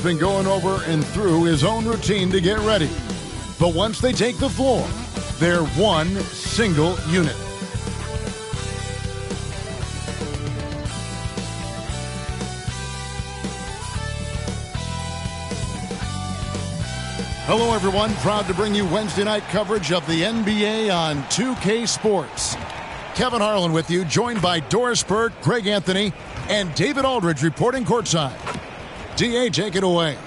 Been going over and through his own routine to get ready. But once they take the floor, they're one single unit. Hello, everyone. Proud to bring you Wednesday night coverage of the NBA on 2K Sports. Kevin Harlan with you, joined by Doris Burke, Greg Anthony, and David Aldridge reporting courtside. D.A., take it away.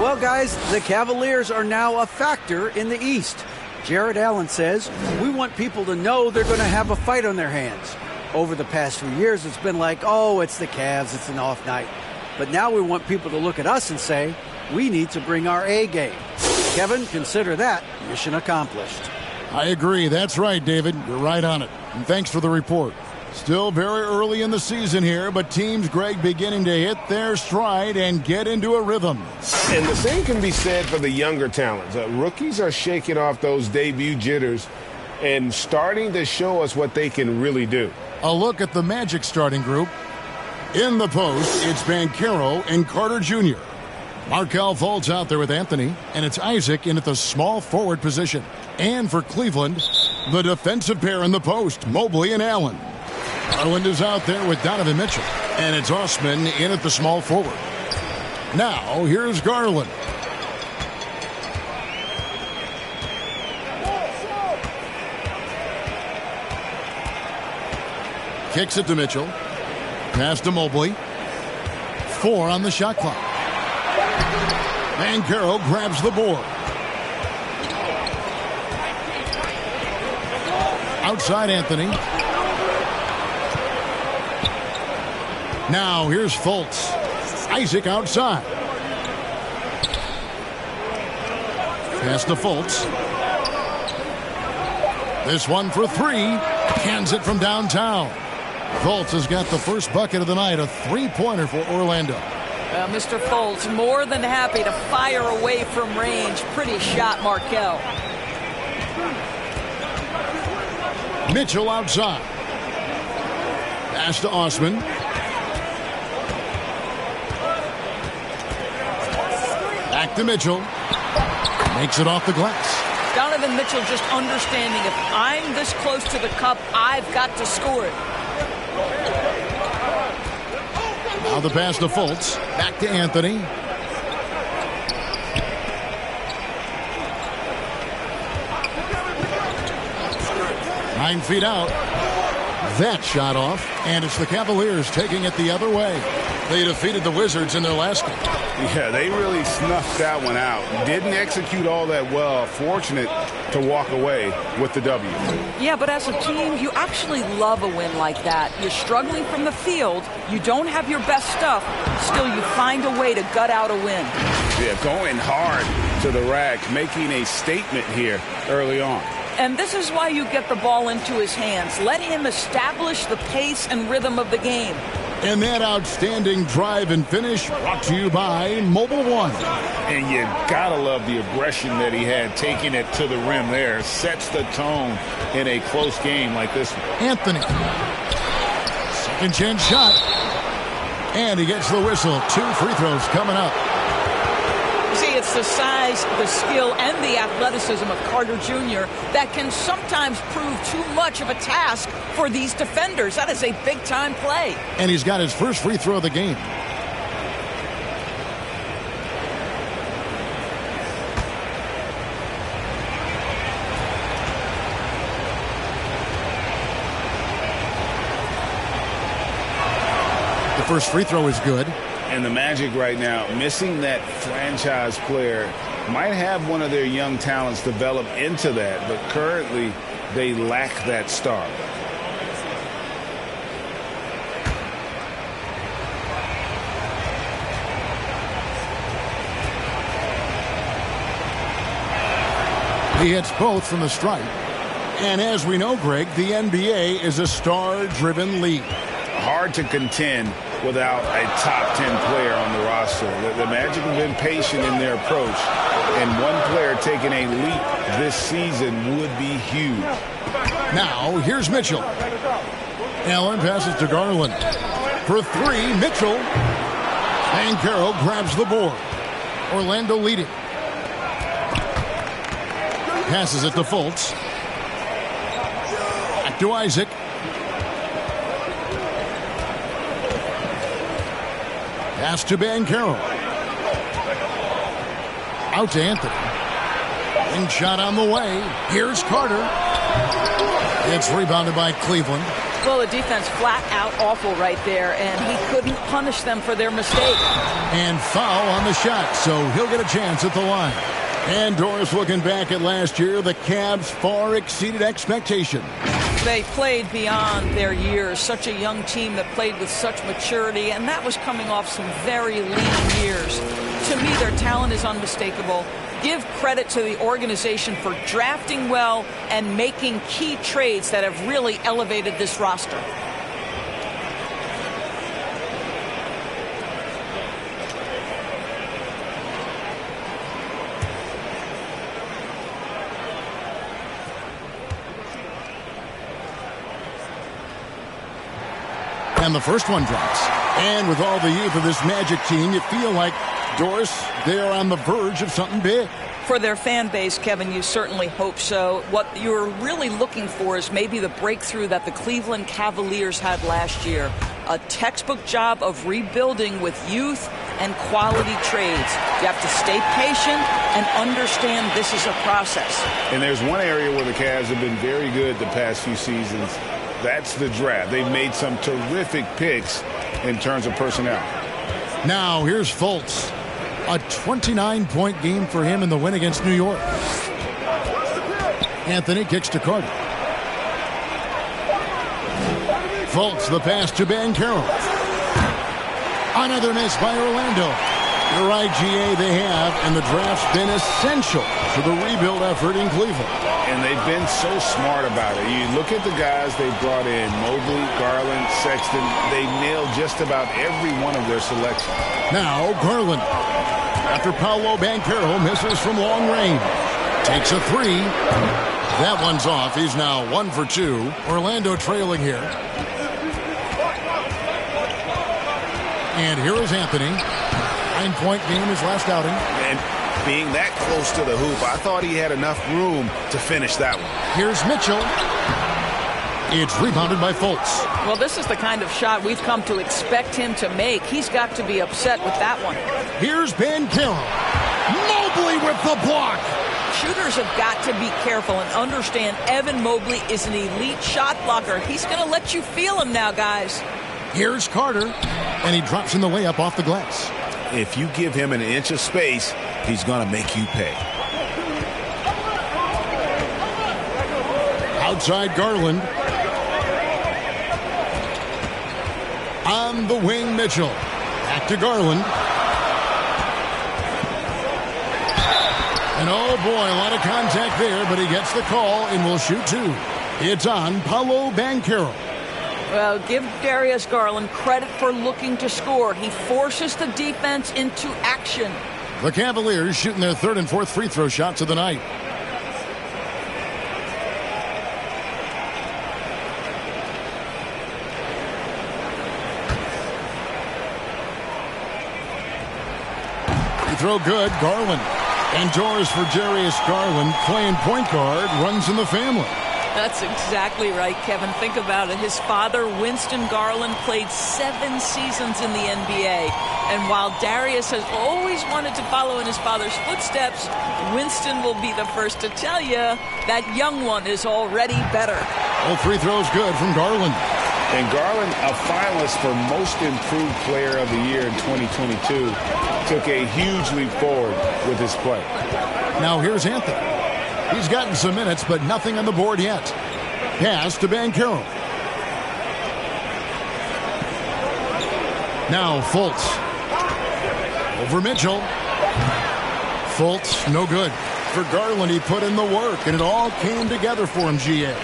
Well, guys, the Cavaliers are now a factor in the East. Jared Allen says, we want people to know they're going to have a fight on their hands. Over the past few years, it's been like, oh, it's the Cavs, it's an off night. But now we want people to look at us and say, we need to bring our A game. Kevin, consider that mission accomplished. I agree. That's right, David. You're right on it. And thanks for the report. Still very early in the season here, but teams, Greg, beginning to hit their stride and get into a rhythm. And the same can be said for the younger talents. Rookies are shaking off those debut jitters and starting to show us what they can really do. A look at the Magic starting group. In the post, it's Banchero and Carter Jr. Markelle Fultz out there with Anthony, and it's Isaac in at the small forward position. And for Cleveland, the defensive pair in the post, Mobley and Allen. Garland is out there with Donovan Mitchell, and it's Osman in at the small forward. Now, here's Garland. Kicks it to Mitchell. Pass to Mobley. 4 on the shot clock. Banchero grabs the board. Outside Anthony. Now here's Fultz. Isaac outside. Pass to Fultz. This one for 3. Cans it from downtown. Fultz has got the first bucket of the night, a three-pointer for Orlando. Mr. Fultz more than happy to fire away from range. Pretty shot, Markelle. Mitchell outside. Pass to Osman. Back to Mitchell. Makes it off the glass. Donovan Mitchell just understanding if I'm this close to the cup, I've got to score it. Now the pass to Fultz. Back to Anthony. Nine feet out. That shot off, and it's the Cavaliers taking it the other way. They defeated the Wizards in their last game. Yeah, they really snuffed that one out. Didn't execute all that well. Fortunate to walk away with the W. Yeah, but as a team, you actually love a win like that. You're struggling from the field. You don't have your best stuff. Still, you find a way to gut out a win. Yeah, going hard to the rack, making a statement here early on. And this is why you get the ball into his hands. Let him establish the pace and rhythm of the game. And that outstanding drive and finish brought to you by Mobile One. And you gotta love the aggression that he had, taking it to the rim there. Sets the tone in a close game like this one. Anthony. Second chance shot. And he gets the whistle. 2 free throws coming up. See, it's the size, the skill, and the athleticism of Carter Jr. that can sometimes prove too much of a task for these defenders. That is a big-time play. And he's got his first free throw of the game. The first free throw is good. And the Magic right now, missing that franchise player, might have one of their young talents develop into that, but currently they lack that star. He hits both from the stripe. And as we know, Greg, the NBA is a star-driven league. Hard to contend without a top 10 player on the roster. The Magic have been patient in their approach, and one player taking a leap this season would be huge. Now, here's Mitchell. Allen passes to Garland. For 3, Mitchell. Banchero grabs the board. Orlando leading. Passes it to Fultz. Back to Isaac. Pass to Banchero. Out to Anthony. And shot on the way. Here's Carter. It's rebounded by Cleveland. Well, the defense flat out awful right there, and he couldn't punish them for their mistake. And foul on the shot, so he'll get a chance at the line. And Doris, looking back at last year, the Cavs far exceeded expectation. They played beyond their years. Such a young team that played with such maturity, and that was coming off some very lean years. To me, their talent is unmistakable. Give credit to the organization for drafting well and making key trades that have really elevated this roster. And the first one drops. And with all the youth of this Magic team, you feel like, Doris, they are on the verge of something big. For their fan base, Kevin, you certainly hope so. What you're really looking for is maybe the breakthrough that the Cleveland Cavaliers had last year. A textbook job of rebuilding with youth and quality trades. You have to stay patient and understand this is a process. And there's one area where the Cavs have been very good the past few seasons. That's the draft. They've made some terrific picks in terms of personnel. Now, here's Fultz. A 29-point game for him in the win against New York. Anthony kicks to Carter. Fultz, the pass to Banchero. Another miss by Orlando. You're right, GA, they have, and the draft's been essential to the rebuild effort in Cleveland. And they've been so smart about it. You look at the guys they brought in, Mobley, Garland, Sexton. They nailed just about every one of their selections. Now, Garland. After Paolo Banchero misses from long range. Takes a three. That one's off. He's now 1 for 2. Orlando trailing here. And here is Anthony. 9-point game his last outing. And being that close to the hoop, I thought he had enough room to finish that one. Here's Mitchell. It's rebounded by Fultz. Well, this is the kind of shot we've come to expect him to make. He's got to be upset with that one. Here's Banchero. Mobley with the block. Shooters have got to be careful and understand Evan Mobley is an elite shot blocker. He's going to let you feel him now, guys. Here's Carter, and he drops in the layup off the glass. If you give him an inch of space, he's going to make you pay. Outside Garland. On the wing, Mitchell. Back to Garland. And oh boy, a lot of contact there, but he gets the call and will shoot two. It's on Paolo Banchero. Well, give Darius Garland credit for looking to score. He forces the defense into action. The Cavaliers shooting their third and fourth free throw shots of the night. Free throw good, Garland. And doors for Darius Garland, playing point guard, runs in the family. That's exactly right, Kevin. Think about it. His father, Winston Garland, played 7 seasons in the NBA. And while Darius has always wanted to follow in his father's footsteps, Winston will be the first to tell you that young one is already better. All free throws good from Garland. And Garland, a finalist for Most Improved Player of the Year in 2022, took a huge leap forward with his play. Now here's Anthony. He's gotten some minutes, but nothing on the board yet. Pass to Banchero. Now Fultz. Over Mitchell. Fultz, no good. For Garland, he put in the work, and it all came together for him, GA.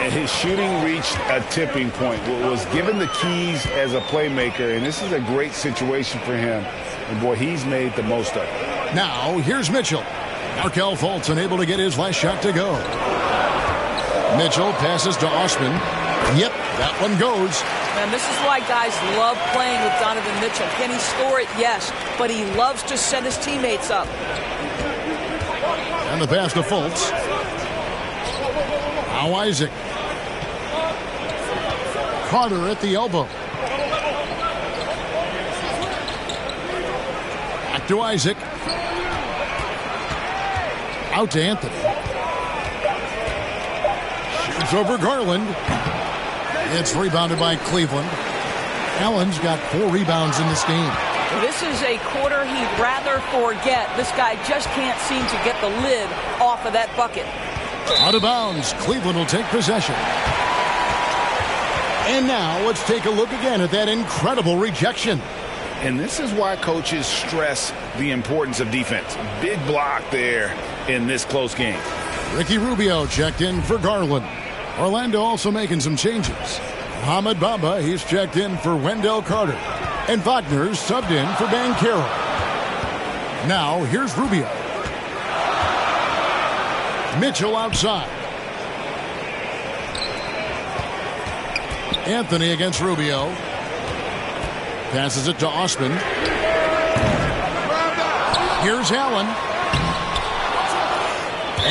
His shooting reached a tipping point. Was given the keys as a playmaker, and this is a great situation for him. And boy, he's made the most of it. Now, here's Mitchell. Markelle Fultz unable to get his last shot to go. Mitchell passes to Osman. Yep, that one goes. And this is why guys love playing with Donovan Mitchell. Can he score it? Yes. But he loves to set his teammates up. And the pass to Fultz. Now Isaac. Carter at the elbow. Back to Isaac. Out to Anthony. Shoots over Garland. It's rebounded by Cleveland. Allen's got 4 rebounds in this game. This is a quarter he'd rather forget. This guy just can't seem to get the lid off of that bucket. Out of bounds. Cleveland will take possession. And now let's take a look again at that incredible rejection. And this is why coaches stress the importance of defense. Big block there in this close game. Ricky Rubio checked in for Garland. Orlando also making some changes. Mohamed Bamba, he's checked in for Wendell Carter. And Wagner's subbed in for Banchero. Now, here's Rubio. Mitchell outside. Anthony against Rubio. Passes it to Osman. Here's Allen.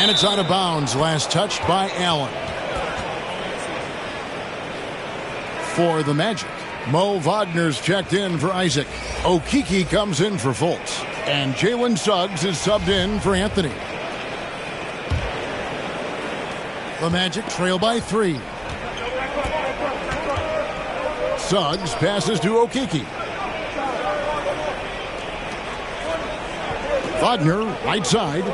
And it's out of bounds. Last touched by Allen. For the Magic, Mo Wagner's checked in for Isaac. Okeke comes in for Fultz. And Jalen Suggs is subbed in for Anthony. The Magic trail by 3. Suggs passes to Okeke. Wagner, right side.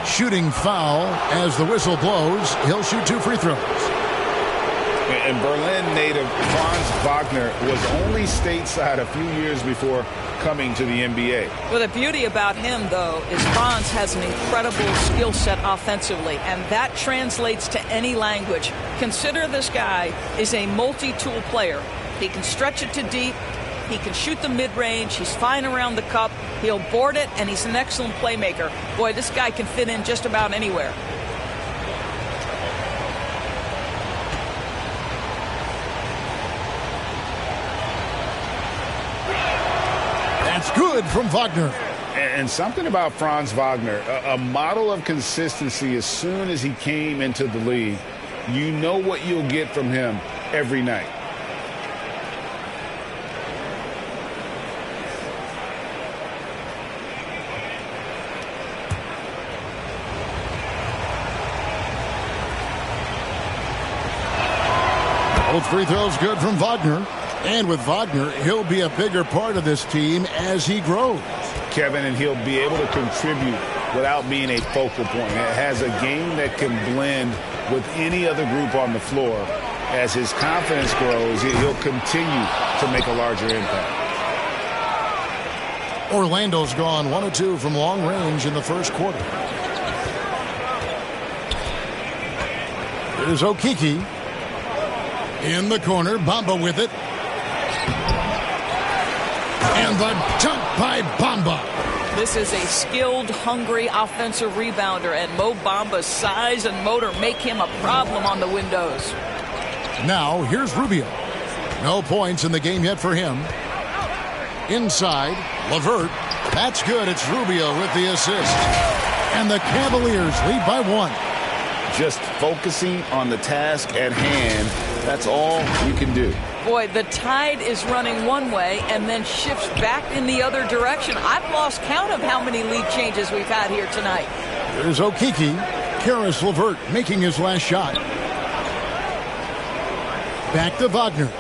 Shooting foul as the whistle blows. He'll shoot 2 free throws. And Berlin native Franz Wagner was only stateside a few years before coming to the NBA. Well, the beauty about him, though, is Franz has an incredible skill set offensively, and that translates to any language. Consider this guy is a multi-tool player. He can stretch it to deep. He can shoot the mid-range. He's fine around the cup. He'll board it, and he's an excellent playmaker. Boy, this guy can fit in just about anywhere. That's good from Wagner. And something about Franz Wagner, a model of consistency as soon as he came into the league. You know what you'll get from him every night. Both free throws good from Wagner. And with Wagner, he'll be a bigger part of this team as he grows. Kevin, and he'll be able to contribute without being a focal point. It has a game that can blend with any other group on the floor. As his confidence grows, he'll continue to make a larger impact. Orlando's gone 1 of 2 from long range in the first quarter. Here's Okeke. In the corner, Bamba with it. And the dunk by Bamba. This is a skilled, hungry offensive rebounder, and Mo Bamba's size and motor make him a problem on the windows. Now, here's Rubio. No points in the game yet for him. Inside, LeVert. That's good. It's Rubio with the assist. And the Cavaliers lead by 1. Just focusing on the task at hand, that's all you can do. Boy, the tide is running one way and then shifts back in the other direction. I've lost count of how many lead changes we've had here tonight. There's Okeke. Karis LeVert making his last shot. Back to Wagner.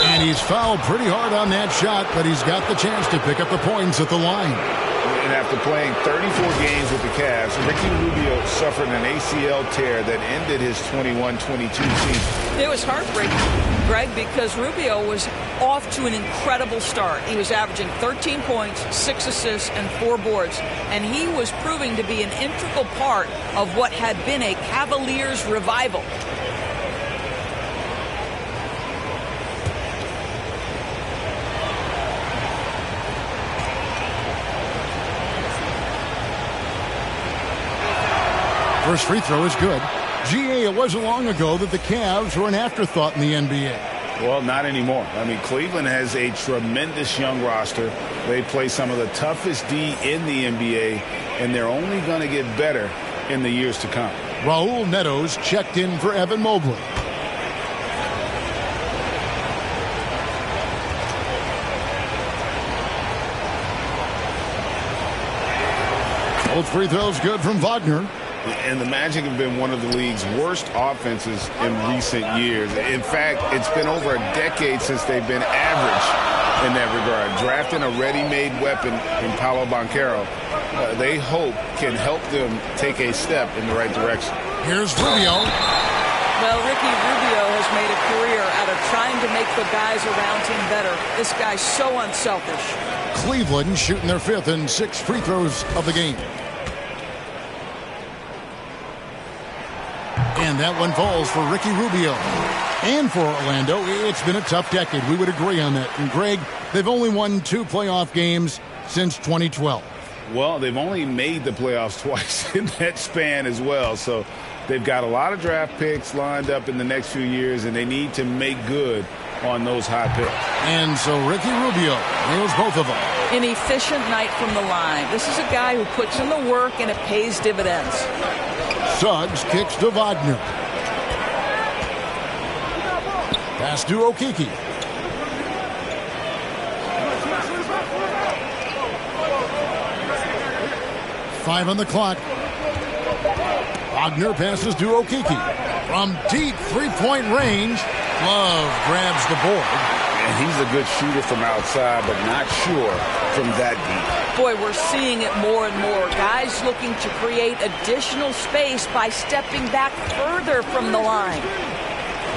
And he's fouled pretty hard on that shot, but he's got the chance to pick up the points at the line. And after playing 34 games with the Cavs, Ricky Rubio suffered an ACL tear that ended his 21-22 season. It was heartbreaking, Greg, because Rubio was off to an incredible start. He was averaging 13 points, 6 assists, and 4 boards. And he was proving to be an integral part of what had been a Cavaliers revival. First free throw is good. GA, it wasn't long ago that the Cavs were an afterthought in the NBA. Well, not anymore. I mean, Cleveland has a tremendous young roster. They play some of the toughest D in the NBA, and they're only going to get better in the years to come. Raul Neto's checked in for Evan Mobley. Both free throws good from Wagner. And the Magic have been one of the league's worst offenses in recent years. In fact, it's been over a decade since they've been average in that regard. Drafting a ready-made weapon in Paolo Banchero, they hope can help them take a step in the right direction. Here's Rubio. Well, Ricky Rubio has made a career out of trying to make the guys around him better. This guy's so unselfish. Cleveland shooting their 5th and 6th free throws of the game. And that one falls for Ricky Rubio. And for Orlando, it's been a tough decade. We would agree on that. And Greg, they've only won 2 playoff games since 2012. Well, they've only made the playoffs twice in that span as well. So they've got a lot of draft picks lined up in the next few years, and they need to make good on those high picks. And so Ricky Rubio nails both of them. An efficient night from the line. This is a guy who puts in the work, and it pays dividends. Suggs kicks to Wagner. Pass to Okeke. Five on the clock. Wagner passes to Okeke. From deep three-point range, Love grabs the board. And he's a good shooter from outside, but not sure from that deep. Boy, we're seeing it more and more. Guys looking to create additional space by stepping back further from the line.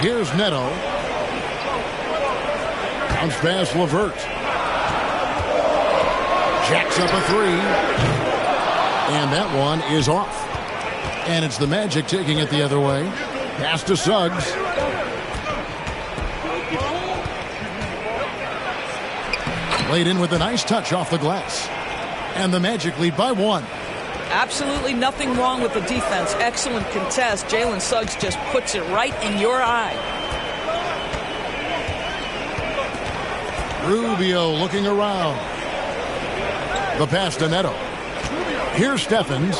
Here's Neto. Bounce pass LeVert. Jacks up a three. And that one is off. And it's the Magic taking it the other way. Pass to Suggs. Laid in with a nice touch off the glass. And the Magic lead by 1. Absolutely nothing wrong with the defense. Excellent contest. Jalen Suggs just puts it right in your eye. Rubio looking around. The pass to Neto. Here's Stephens.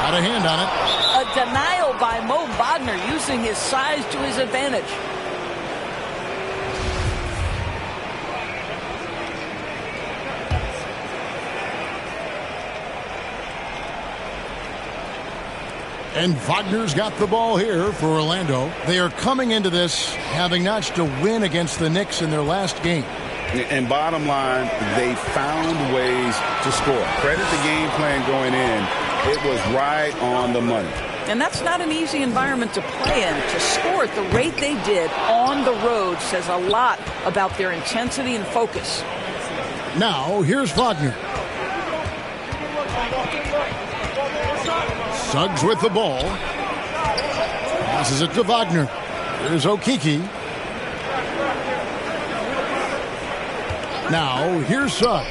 Got a hand on it. A denial by Mo Wagner, using his size to his advantage. And Wagner's got the ball here for Orlando. They are coming into this having notched a win against the Knicks in their last game. And bottom line, they found ways to score. Credit the game plan going in. It was right on the money. And that's not an easy environment to play in. To score at the rate they did on the road says a lot about their intensity and focus. Now, here's Wagner. Suggs with the ball. Passes it to Wagner. Here's Okeke. Now, here's Suggs.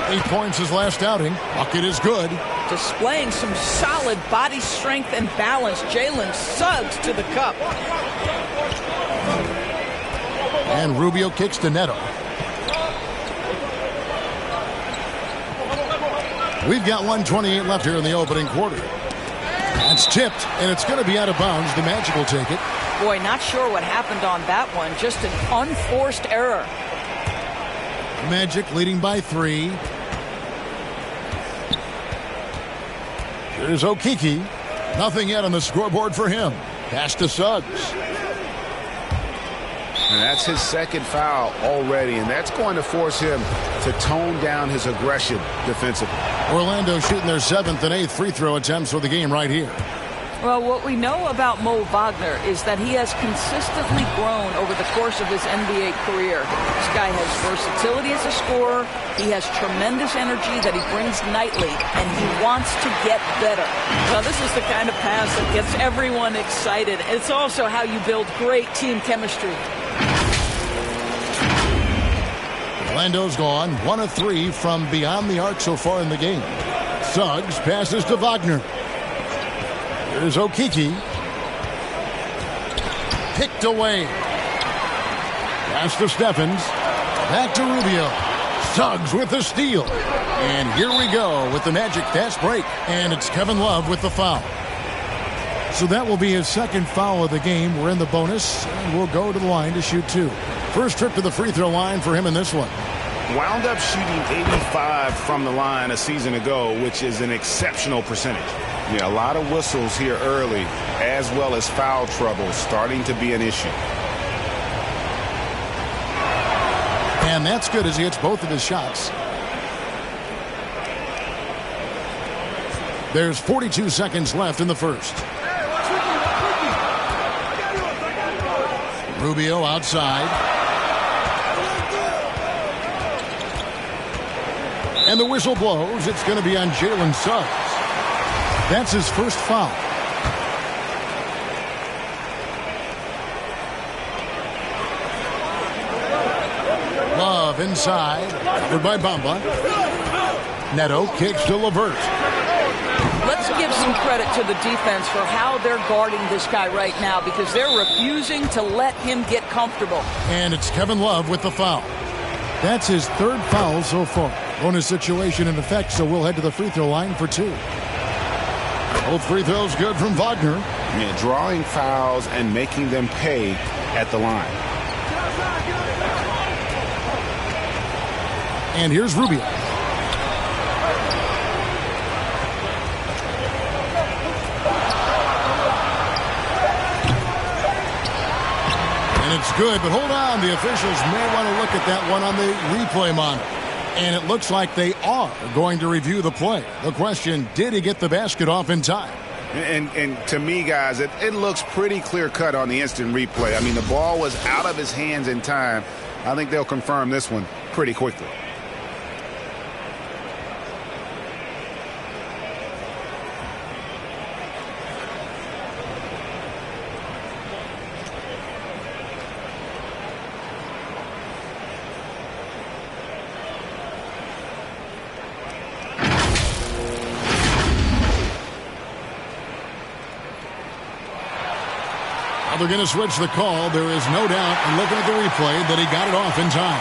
8 points his last outing. Bucket is good. Displaying some solid body strength and balance. Jalen Suggs to the cup. And Rubio kicks to Neto. We've got 1:28 left here in the opening quarter. That's tipped, and it's going to be out of bounds. The Magic will take it. Boy, not sure what happened on that one. Just an unforced error. Magic leading by 3. Here's Okeke. Nothing yet on the scoreboard for him. Pass to Suggs. And that's his second foul already, and that's going to force him to tone down his aggression defensively. Orlando shooting their 7th and 8th free throw attempts for the game right here. Well, what we know about Mo Wagner is that he has consistently grown over the course of his NBA career. This guy has versatility as a scorer. He has tremendous energy that he brings nightly, and he wants to get better. Now, this is the kind of pass that gets everyone excited. It's also how you build great team chemistry. Orlando's gone 1 of 3 from beyond the arc so far in the game. Suggs passes to Wagner. Here's Okeke. Picked away. Pass to Steffens. Back to Rubio. Suggs with the steal. And here we go with the Magic fast break. And it's Kevin Love with the foul. So that will be his second foul of the game. We're in the bonus, and we'll go to the line to shoot 2. First trip to the free throw line for him in this one. Wound up shooting 85 from the line a season ago, which is an exceptional percentage. Yeah, a lot of whistles here early, as well as foul trouble starting to be an issue. And that's good as he hits both of his shots. There's 42 seconds left in the first. Rubio outside. And the whistle blows. It's going to be on Jalen Suggs. That's his first foul. Love inside. Covered by Bamba. Neto kicks to LeVert. Let's give some credit to the defense for how they're guarding this guy right now because they're refusing to let him get comfortable. And it's Kevin Love with the foul. That's his third foul so far. Bonus situation in effect, so we'll head to the free throw line for 2. Both free throws good from Wagner. Yeah, drawing fouls and making them pay at the line. And here's Rubio. And it's good, but hold on. The officials may want to look at that one on the replay monitor. And it looks like they are going to review the play. The question, did he get the basket off in time? And to me, guys, it looks pretty clear-cut on the instant replay. I mean, the ball was out of his hands in time. I think they'll confirm this one pretty quickly. They're going to switch the call. There is no doubt, and looking at the replay, that he got it off in time.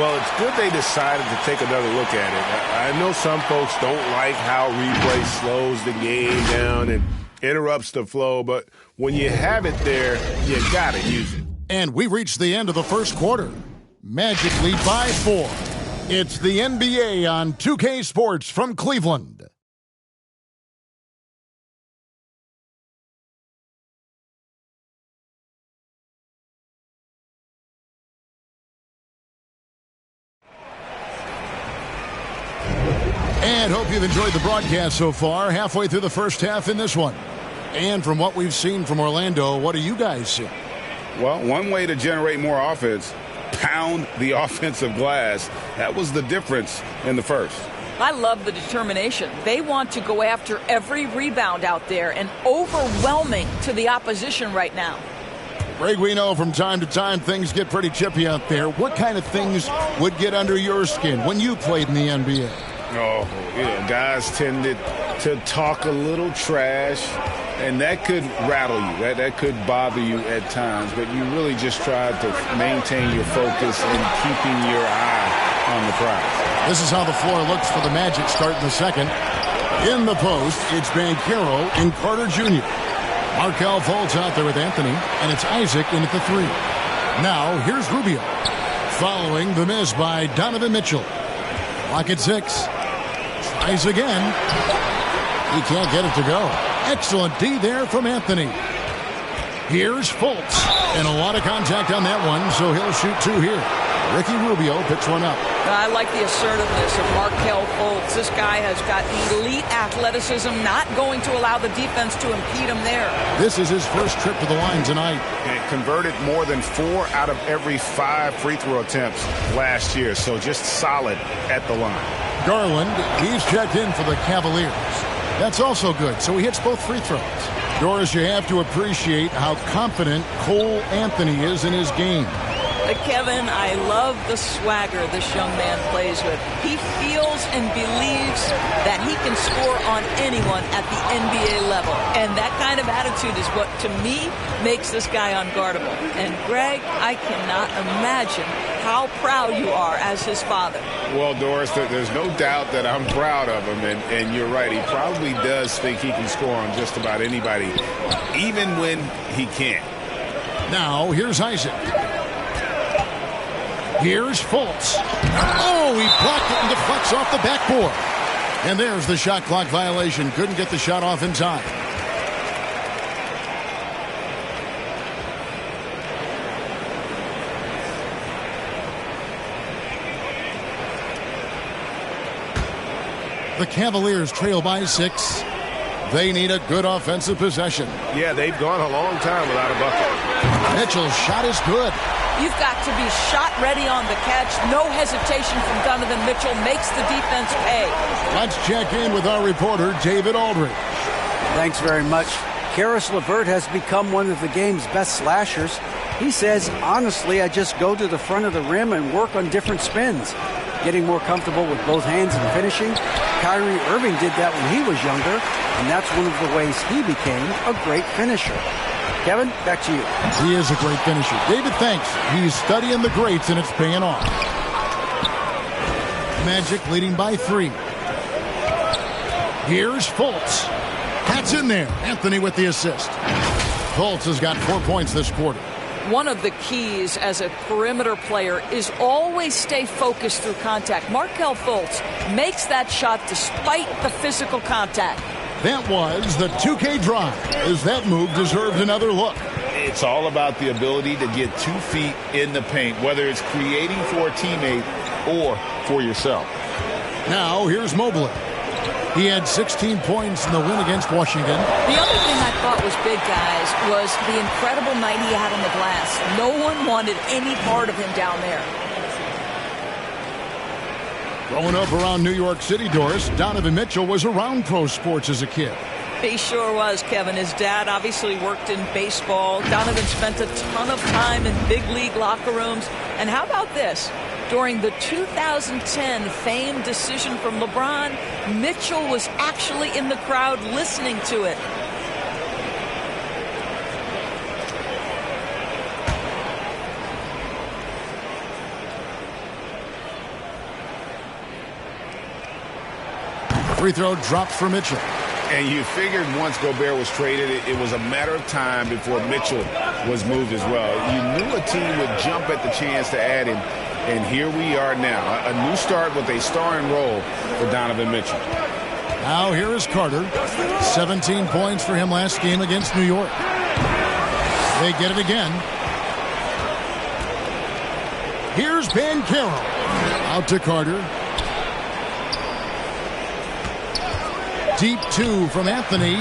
Well, it's good they decided to take another look at it. I know some folks don't like how replay slows the game down and interrupts the flow, but when you have it there, you got to use it. And we reached the end of the first quarter. Magic lead by 4. It's the NBA on 2K Sports from Cleveland. And hope you've enjoyed the broadcast so far. Halfway through the first half in this one. And from what we've seen from Orlando, what do you guys see? Well, one way to generate more offense, pound the offensive glass. That was the difference in the first. I love the determination. They want to go after every rebound out there and overwhelming to the opposition right now. Greg, we know from time to time things get pretty chippy out there. What kind of things would get under your skin when you played in the NBA? Oh, guys tended to talk a little trash, and that could rattle you. That could bother you at times, but you really just tried to maintain your focus and keeping your eye on the prize. This is how the floor looks for the Magic starting the second. In the post, it's Banchero and Carter Jr. Markelle Fultz out there with Anthony, and it's Isaac in at the 3. Now, here's Rubio. Following the miss by Donovan Mitchell. Clock at 6. Tries again. He can't get it to go. Excellent D there from Anthony. Here's Fultz. And a lot of contact on that one, so he'll shoot 2 here. Ricky Rubio picks one up. I like the assertiveness of Markelle Fultz. This guy has got elite athleticism, not going to allow the defense to impede him there. This is his first trip to the line tonight. And converted more than 4 out of every 5 free throw attempts last year, so just solid at the line. Garland, he's checked in for the Cavaliers. That's also good, so he hits both free throws. Doris, you have to appreciate how confident Cole Anthony is in his game. Kevin, I love the swagger this young man plays with. He feels and believes that he can score on anyone at the NBA level. And that kind of attitude is what, to me, makes this guy unguardable. And, Greg, I cannot imagine how proud you are as his father. Well, Doris, there's no doubt that I'm proud of him. And you're right. He probably does think he can score on just about anybody, even when he can't. Now, here's Isaac. Here's Fultz. Oh, he blocked it and deflects off the backboard. And there's the shot clock violation. Couldn't get the shot off in time. The Cavaliers trail by 6. They need a good offensive possession. Yeah, they've gone a long time without a bucket. Mitchell's shot is good. You've got to be shot ready on the catch. No hesitation from Donovan Mitchell. Makes the defense pay. Let's check in with our reporter, David Aldridge. Thanks very much. Karis LeVert has become one of the game's best slashers. He says, honestly, I just go to the front of the rim and work on different spins. Getting more comfortable with both hands and finishing. Kyrie Irving did that when he was younger, and that's one of the ways he became a great finisher. Kevin, back to you. He is a great finisher. David, thanks. He's studying the greats, and it's paying off. Magic leading by 3. Here's Fultz. That's in there. Anthony with the assist. Fultz has got 4 points this quarter. One of the keys as a perimeter player is always stay focused through contact. Markelle Fultz makes that shot despite the physical contact. That was the 2K drive, as that move deserved another look. It's all about the ability to get 2 feet in the paint, whether it's creating for a teammate or for yourself. Now, here's Mobley. He had 16 points in the win against Washington. The other thing I thought was big, guys, was the incredible night he had on the glass. No one wanted any part of him down there. Growing up around New York City, Doris, Donovan Mitchell was around pro sports as a kid. He sure was, Kevin. His dad obviously worked in baseball. Donovan spent a ton of time in big league locker rooms. And how about this? During the 2010 famed decision from LeBron, Mitchell was actually in the crowd listening to it. Free throw dropped for Mitchell. And you figured once Gobert was traded, it was a matter of time before Mitchell was moved as well. You knew a team would jump at the chance to add him, and here we are now. A new start with a starring role for Donovan Mitchell. Now here is Carter. 17 points for him last game against New York. They get it again. Here's Banchero. Out to Carter. Deep 2 from Anthony.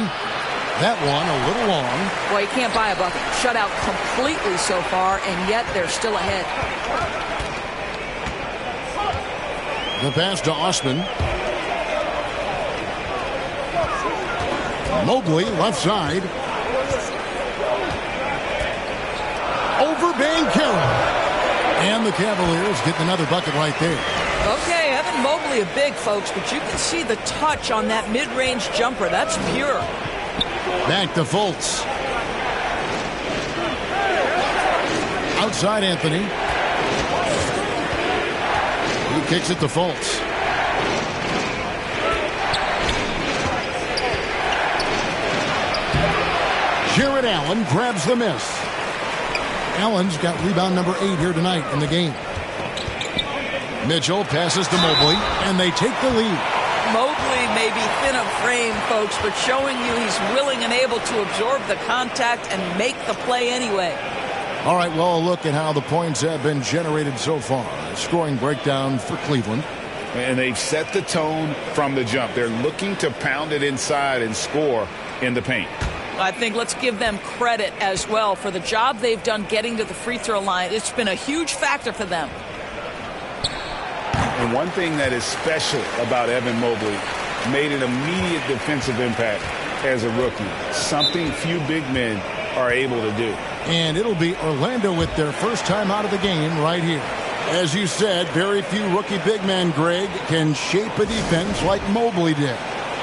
That one a little long. Well, you can't buy a bucket. Shut out completely so far, and yet they're still ahead. The pass to Osman. Mobley, left side. Over Banchero. And the Cavaliers getting another bucket right there. Okay, Evan Mobley a big, folks, but you can see the touch on that mid-range jumper. That's pure. Back to Fultz. Outside Anthony. He kicks it to Fultz. Jared Allen grabs the miss. Allen's got rebound number 8 here tonight in the game. Mitchell passes to Mobley, and they take the lead. Mobley may be thin of frame, folks, but showing you he's willing and able to absorb the contact and make the play anyway. All right, well, a look at how the points have been generated so far. Scoring breakdown for Cleveland. And they've set the tone from the jump. They're looking to pound it inside and score in the paint. I think let's give them credit as well for the job they've done getting to the free throw line. It's been a huge factor for them. And one thing that is special about Evan Mobley, made an immediate defensive impact as a rookie. Something few big men are able to do. And it'll be Orlando with their first time out of the game right here. As you said, very few rookie big men, Greg, can shape a defense like Mobley did.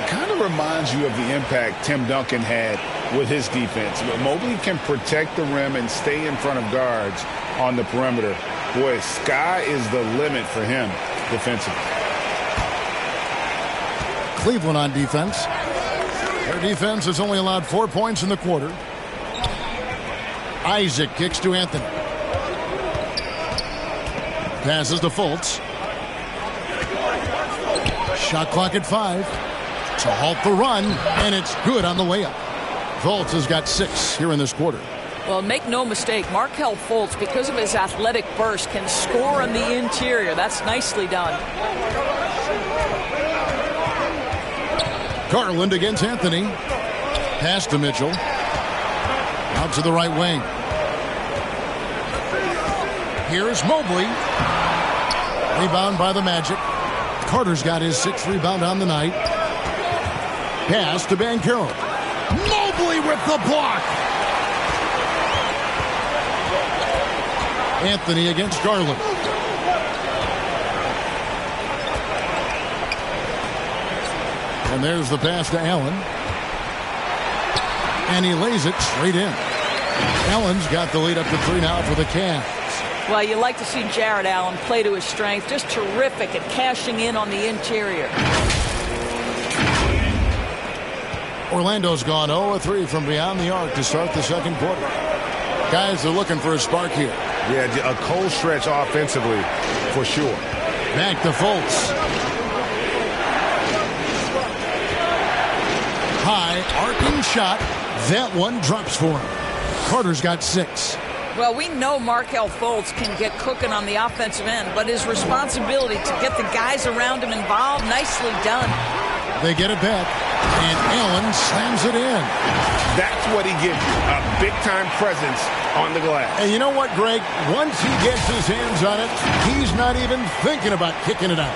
Kind of reminds you of the impact Tim Duncan had with his defense. But Mobley can protect the rim and stay in front of guards on the perimeter. Boy, sky is the limit for him defensively. Cleveland on defense. Their defense has only allowed 4 points in the quarter. Isaac kicks to Anthony. Passes to Fultz. Shot clock at 5. To halt the run, and it's good on the layup. Fultz has got 6 here in this quarter. Well, make no mistake, Markelle Fultz, because of his athletic burst, can score on the interior. That's nicely done. Garland against Anthony. Pass to Mitchell. Out to the right wing. Here's Mobley. Rebound by the Magic. Carter's got his 6th rebound on the night. Pass to Banchero. Mobley with the block. Anthony against Garland. And there's the pass to Allen. And he lays it straight in. Allen's got the lead up to 3 now for the Cavs. Well, you like to see Jared Allen play to his strength. Just terrific at cashing in on the interior. Orlando's gone 0-3 from beyond the arc to start the second quarter. Guys are looking for a spark here. Yeah, a cold stretch offensively for sure. Back to Fultz. High arcing shot. That one drops for him. Carter's got 6. Well, we know Markelle Fultz can get cooking on the offensive end, but his responsibility to get the guys around him involved, nicely done. They get it back, and Allen slams it in. That's what he gives you, a big-time presence on the glass. And you know what, Greg? Once he gets his hands on it, he's not even thinking about kicking it out.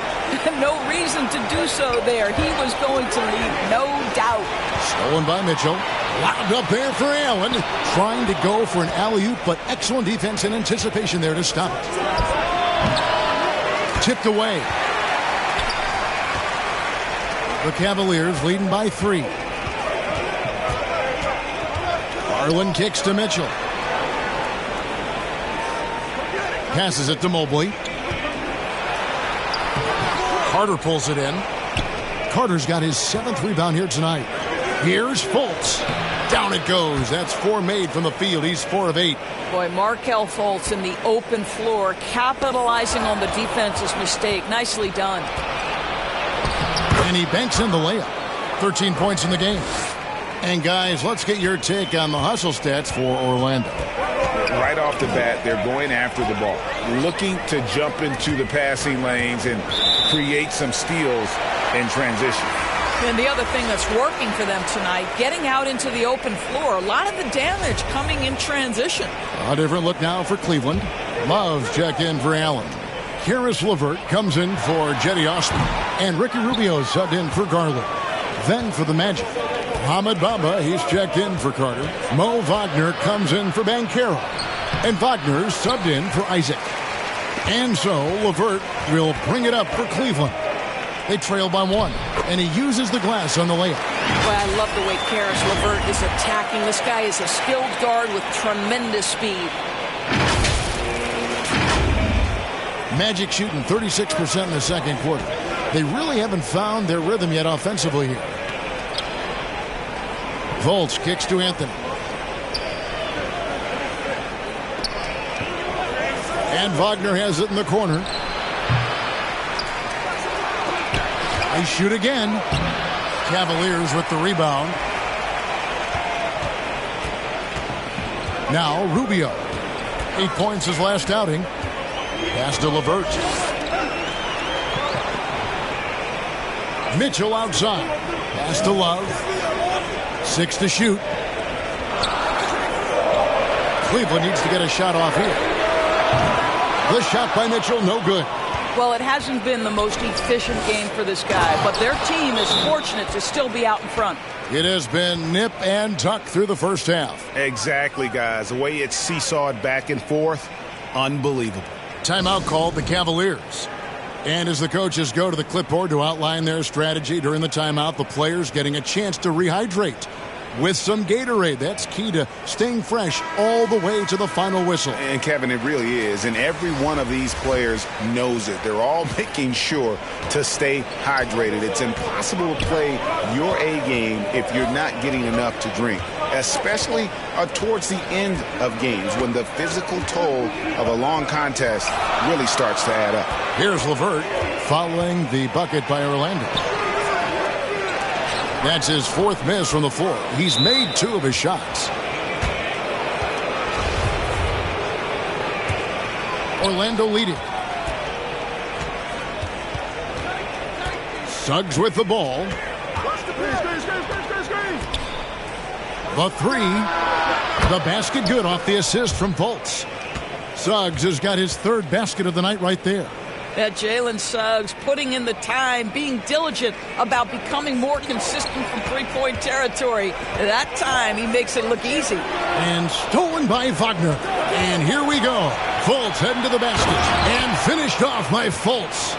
No reason to do so there. He was going to leave, no doubt. Stolen by Mitchell. Lobbed up there for Allen. Trying to go for an alley-oop, but excellent defense and anticipation there to stop it. Tipped away. The Cavaliers leading by 3. Garland kicks to Mitchell. Passes it to Mobley. Carter pulls it in. Carter's got his 7th rebound here tonight. Here's Fultz. Down it goes. That's 4 made from the field. He's 4 of 8. Boy, Markelle Fultz in the open floor, capitalizing on the defense's mistake. Nicely done. And he banks in the layup. 13 points in the game. And guys, let's get your take on the hustle stats for Orlando. Right off the bat, they're going after the ball, looking to jump into the passing lanes and create some steals in transition. And the other thing that's working for them tonight, getting out into the open floor. A lot of the damage coming in transition. A different look now for Cleveland. Love checked in for Allen. Karis LeVert comes in for Jetty Austin. And Ricky Rubio subbed in for Garland. Then for the Magic, Hamid Bamba, he's checked in for Carter. Mo Wagner comes in for Banchero. And Wagner's subbed in for Isaac. And so LeVert will bring it up for Cleveland. They trail by 1. And he uses the glass on the layup. Well, I love the way Karis LeVert is attacking. This guy is a skilled guard with tremendous speed. Magic shooting 36% in the second quarter. They really haven't found their rhythm yet offensively here. Fultz kicks to Anthony. And Wagner has it in the corner. They shoot again. Cavaliers with the rebound. Now Rubio. 8 points his last outing. Pass to LeVert. Mitchell outside. Pass to Love. 6 to shoot. Cleveland needs to get a shot off here. The shot by Mitchell, no good. Well, it hasn't been the most efficient game for this guy, but their team is fortunate to still be out in front. It has been nip and tuck through the first half. Exactly, guys. The way it's seesawed back and forth, unbelievable. Timeout called the Cavaliers. And as the coaches go to the clipboard to outline their strategy during the timeout, the players getting a chance to rehydrate with some Gatorade. That's key to staying fresh all the way to the final whistle. And, Kevin, it really is. And every one of these players knows it. They're all making sure to stay hydrated. It's impossible to play your A game if you're not getting enough to drink, especially towards the end of games when the physical toll of a long contest really starts to add up. Here's LeVert following the bucket by Orlando. That's his fourth miss from the floor. He's made 2 of his shots. Orlando leading. Suggs with the ball. The 3. The basket good off the assist from Fultz. Suggs has got his 3rd basket of the night right there. That Jalen Suggs putting in the time, being diligent about becoming more consistent from three-point territory. That time, he makes it look easy. And stolen by Wagner. And here we go. Fultz heading to the basket. And finished off by Fultz.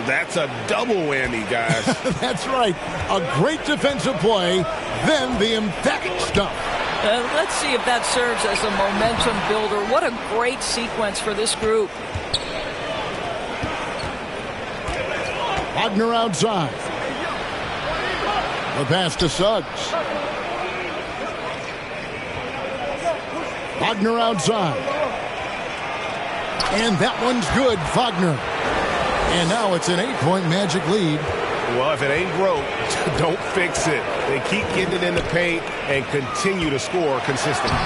That's a double whammy, guys. That's right. A great defensive play, then the emphatic stuff. Let's see if that serves as a momentum builder. What a great sequence for this group. Wagner outside. The pass to Suggs. Wagner outside. And that one's good, Wagner. And now it's an 8-point Magic lead. Well, if it ain't broke, don't fix it. They keep getting it in the paint and continue to score consistently.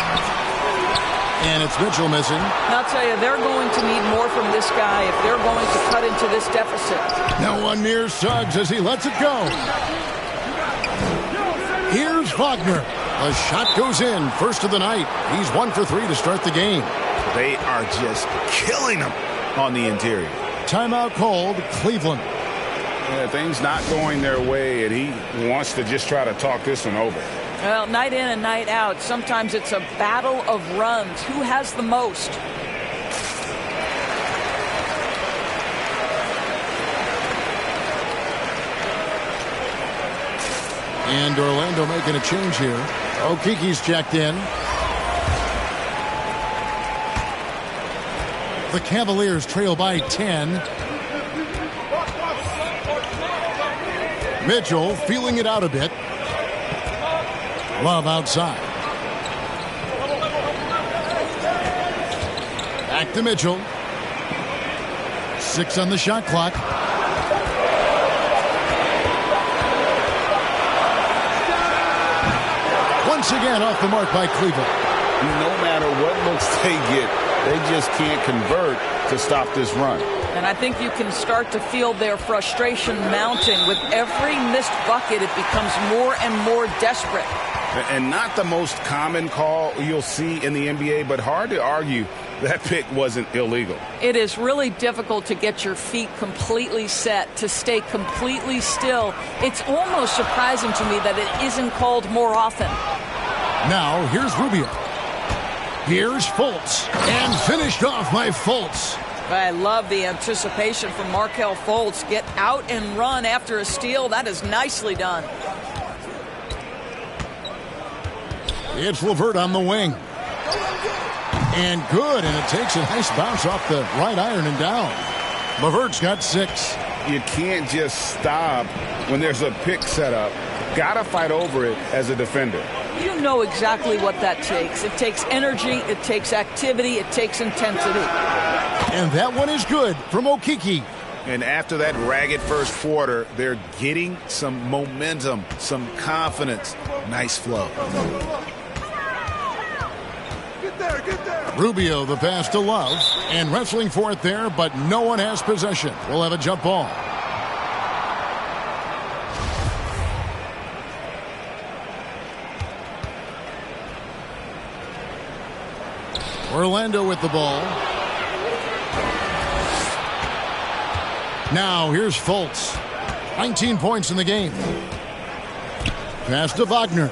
And it's Mitchell missing. I'll tell you, they're going to need more from this guy if they're going to cut into this deficit. No one near Suggs as he lets it go. Here's Wagner. A shot goes in. First of the night. He's 1 for 3 to start the game. They are just killing him on the interior. Timeout called Cleveland. Things not going their way, and he wants to just try to talk this one over. Well, night in and night out, sometimes it's a battle of runs. Who has the most? And Orlando making a change here. Okiki's checked in. The Cavaliers trail by 10. Mitchell feeling it out a bit. Love outside. Back to Mitchell. 6 on the shot clock. Once again off the mark by Cleveland. No matter what looks they get, they just can't convert to stop this run. And I think you can start to feel their frustration mounting. With every missed bucket, it becomes more and more desperate. And not the most common call you'll see in the NBA, but hard to argue that pick wasn't illegal. It is really difficult to get your feet completely set, to stay completely still. It's almost surprising to me that it isn't called more often. Now, here's Rubio. Here's Fultz. And finished off by Fultz. I love the anticipation from Markelle Fultz. Get out and run after a steal. That is nicely done. It's LeVert on the wing. And good, and it takes a nice bounce off the right iron and down. LeVert's got 6. You can't just stop when there's a pick set up. Gotta fight over it as a defender. You know exactly what that takes. It takes energy, it takes activity, it takes intensity. And that one is good from Okiki. And after that ragged first quarter, they're getting some momentum, some confidence. Nice flow. Get there. Rubio, the pass to Love. And wrestling for it there, but no one has possession. We'll have a jump ball. Orlando with the ball. Now here's Fultz. 19 points in the game. Pass to Wagner.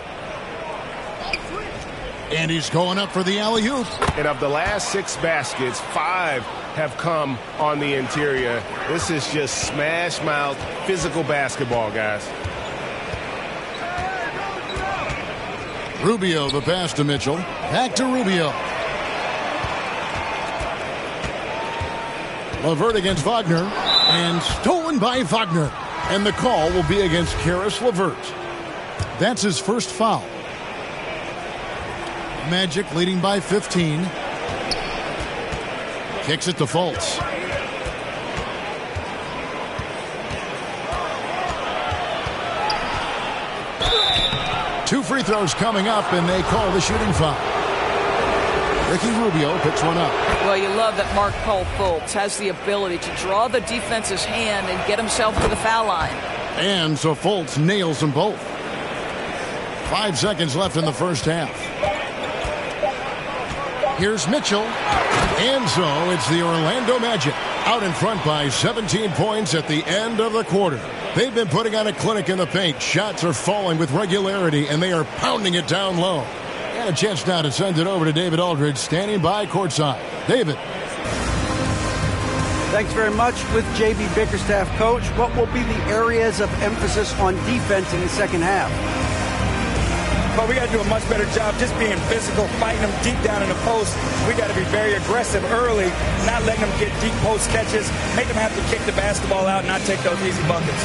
And he's going up for the alley-oop. And of the last 6 baskets, 5 have come on the interior. This is just smash-mouth physical basketball, guys. Rubio, the pass to Mitchell. Back to Rubio. LeVert against Wagner. And stolen by Wagner. And the call will be against Karis LeVert. That's his first foul. Magic leading by 15. Kicks it to Fultz. Two free throws coming up, and they call the shooting foul. Ricky Rubio picks one up. Well, you love that Markelle Fultz has the ability to draw the defense's hand and get himself to the foul line. And so Fultz nails them both. 5 seconds left in the first half. Here's Mitchell. And so it's the Orlando Magic out in front by 17 points at the end of the quarter. They've been putting on a clinic in the paint. Shots are falling with regularity, and they are pounding it down low. And a chance now to send it over to David Aldridge, standing by courtside. David. Thanks very much. With J.B. Bickerstaff, coach, what will be the areas of emphasis on defense in the second half? But we got to do a much better job just being physical, fighting them deep down in the post. We got to be very aggressive early, not letting them get deep post catches, make them have to kick the basketball out and not take those easy buckets.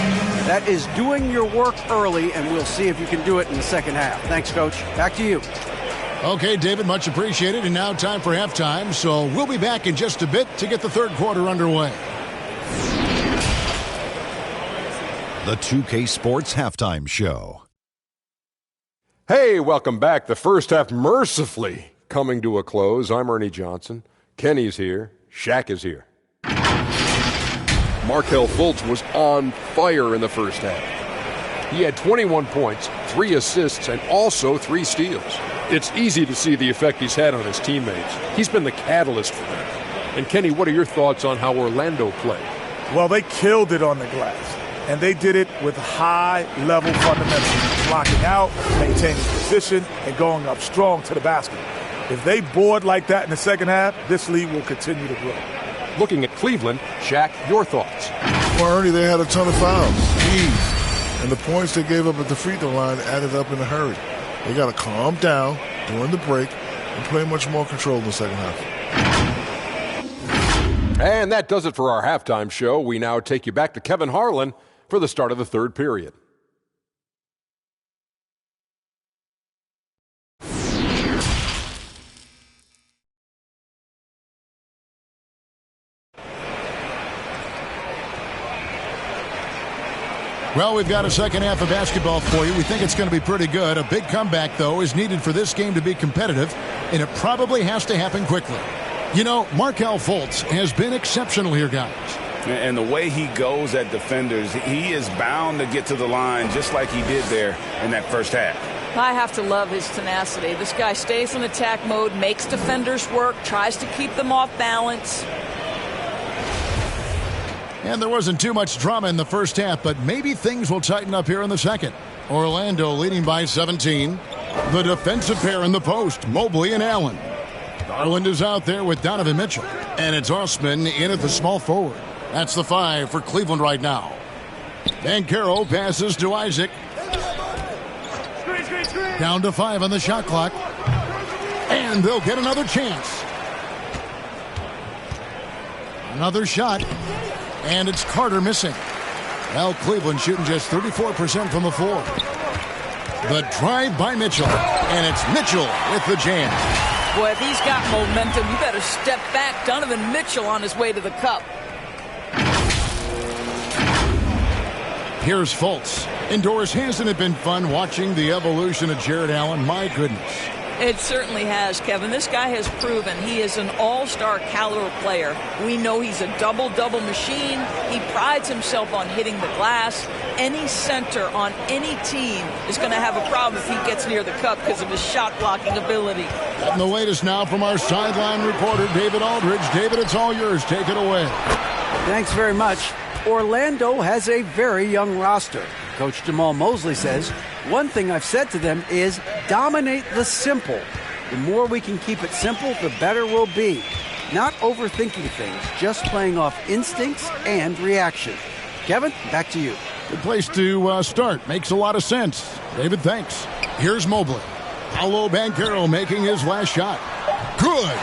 That is doing your work early, and we'll see if you can do it in the second half. Thanks, Coach. Back to you. Okay, David, much appreciated. And now time for halftime, so we'll be back in just a bit to get the third quarter underway. The 2K Sports Halftime Show. Hey, welcome back. The first half mercifully coming to a close. I'm Ernie Johnson. Kenny's here. Shaq is here. Markelle Fultz was on fire in the first half. He had 21 points, 3 assists, and also 3 steals. It's easy to see the effect he's had on his teammates. He's been the catalyst for them. And Kenny, what are your thoughts on how Orlando played? Well, they killed it on the glass. And they did it with high-level fundamentals, blocking out, maintaining position, and going up strong to the basket. If they board like that in the second half, this league will continue to grow. Looking at Cleveland, Shaq, your thoughts? Well, Ernie, they had a ton of fouls, and the points they gave up at the free throw line added up in a hurry. They got to calm down during the break and play much more control in the second half. And that does it for our halftime show. We now take you back to Kevin Harlan for the start of the third period. Well, we've got a second half of basketball for you. We think it's going to be pretty good. A big comeback, though, is needed for this game to be competitive, and it probably has to happen quickly. You know, Markelle Fultz has been exceptional here, guys. And the way he goes at defenders, he is bound to get to the line just like he did there in that first half. I have to love his tenacity. This guy stays in attack mode, makes defenders work, tries to keep them off balance. And there wasn't too much drama in the first half, but maybe things will tighten up here in the second. Orlando leading by 17. The defensive pair in the post, Mobley and Allen. Garland is out there with Donovan Mitchell. And it's Osman in at the small forward. That's the 5 for Cleveland right now. Banchero passes to Isaac. Down to 5 on the shot clock. And they'll get another chance. Another shot. And it's Carter missing. Well, Cleveland shooting just 34% from the floor. The drive by Mitchell. And it's Mitchell with the jam. Boy, if he's got momentum, you better step back. Donovan Mitchell on his way to the cup. Here's Fultz. Indoors, hasn't it been fun watching the evolution of Jared Allen? My goodness. It certainly has, Kevin. This guy has proven he is an all-star caliber player. We know he's a double-double machine. He prides himself on hitting the glass. Any center on any team is going to have a problem if he gets near the cup because of his shot-blocking ability. And the latest now from our sideline reporter, David Aldridge. David, it's all yours. Take it away. Thanks very much. Orlando has a very young roster. Coach Jamal Mosley says, one thing I've said to them is dominate the simple. The more we can keep it simple, the better we'll be. Not overthinking things, just playing off instincts and reaction. Kevin, back to you. Good place to start. Makes a lot of sense. David, thanks. Here's Mobley. Paolo Banchero making his last shot. Good.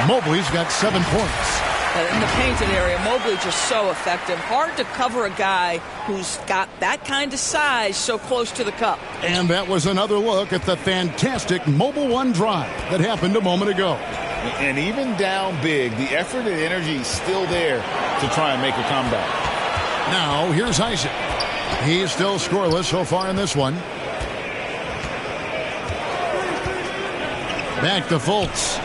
Mobley's got 7 points. In the painted area, Mobley just so effective. Hard to cover a guy who's got that kind of size so close to the cup. And that was another look at the fantastic Mobile One drive that happened a moment ago. And even down big, the effort and energy is still there to try and make a comeback. Now, here's Isaac. He's still scoreless so far in this one. Back to Fultz.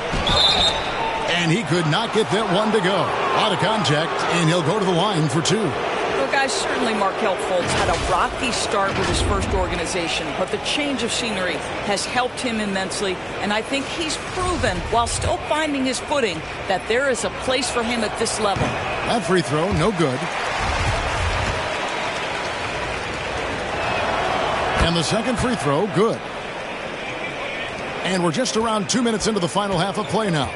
And he could not get that one to go. Out of contact, and he'll go to the line for 2. Well, guys, certainly Markelle Fultz had a rocky start with his first organization, but the change of scenery has helped him immensely, and I think he's proven, while still finding his footing, that there is a place for him at this level. That free throw, no good. And the second free throw, good. And we're just around 2 minutes into the final half of play now.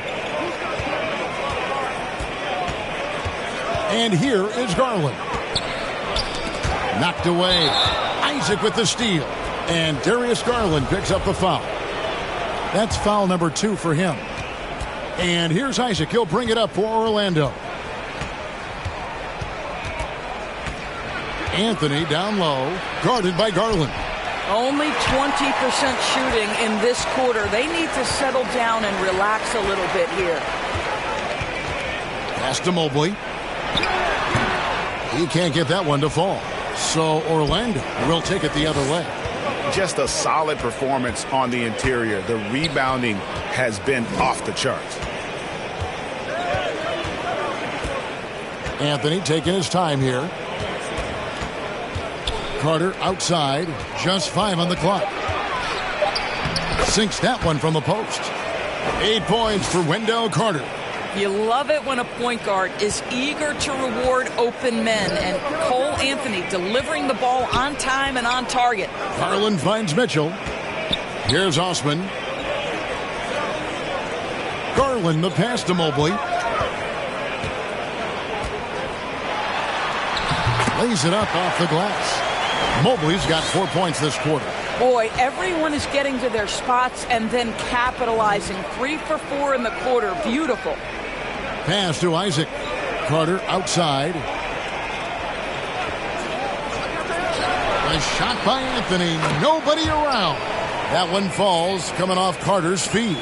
And here is Garland. Knocked away. Isaac with the steal. And Darius Garland picks up the foul. That's foul number 2 for him. And here's Isaac. He'll bring it up for Orlando. Anthony down low. Guarded by Garland. Only 20% shooting in this quarter. They need to settle down and relax a little bit here. Pass to Mobley. He can't get that one to fall. So Orlando will take it the other way. Just a solid performance on the interior. The rebounding has been off the charts. Anthony taking his time here. Carter outside. Just 5 on the clock. Sinks that one from the post. 8 points for Wendell Carter. You love it when a point guard is eager to reward open men, and Cole Anthony delivering the ball on time and on target. Garland finds Mitchell. Here's Osman. Garland the pass to Mobley. Lays it up off the glass. Mobley's got 4 points this quarter. Boy, everyone is getting to their spots and then capitalizing. 3 for 4 in the quarter. Beautiful. Pass to Isaac. Carter outside. A shot by Anthony. Nobody around. That one falls, coming off Carter's feet.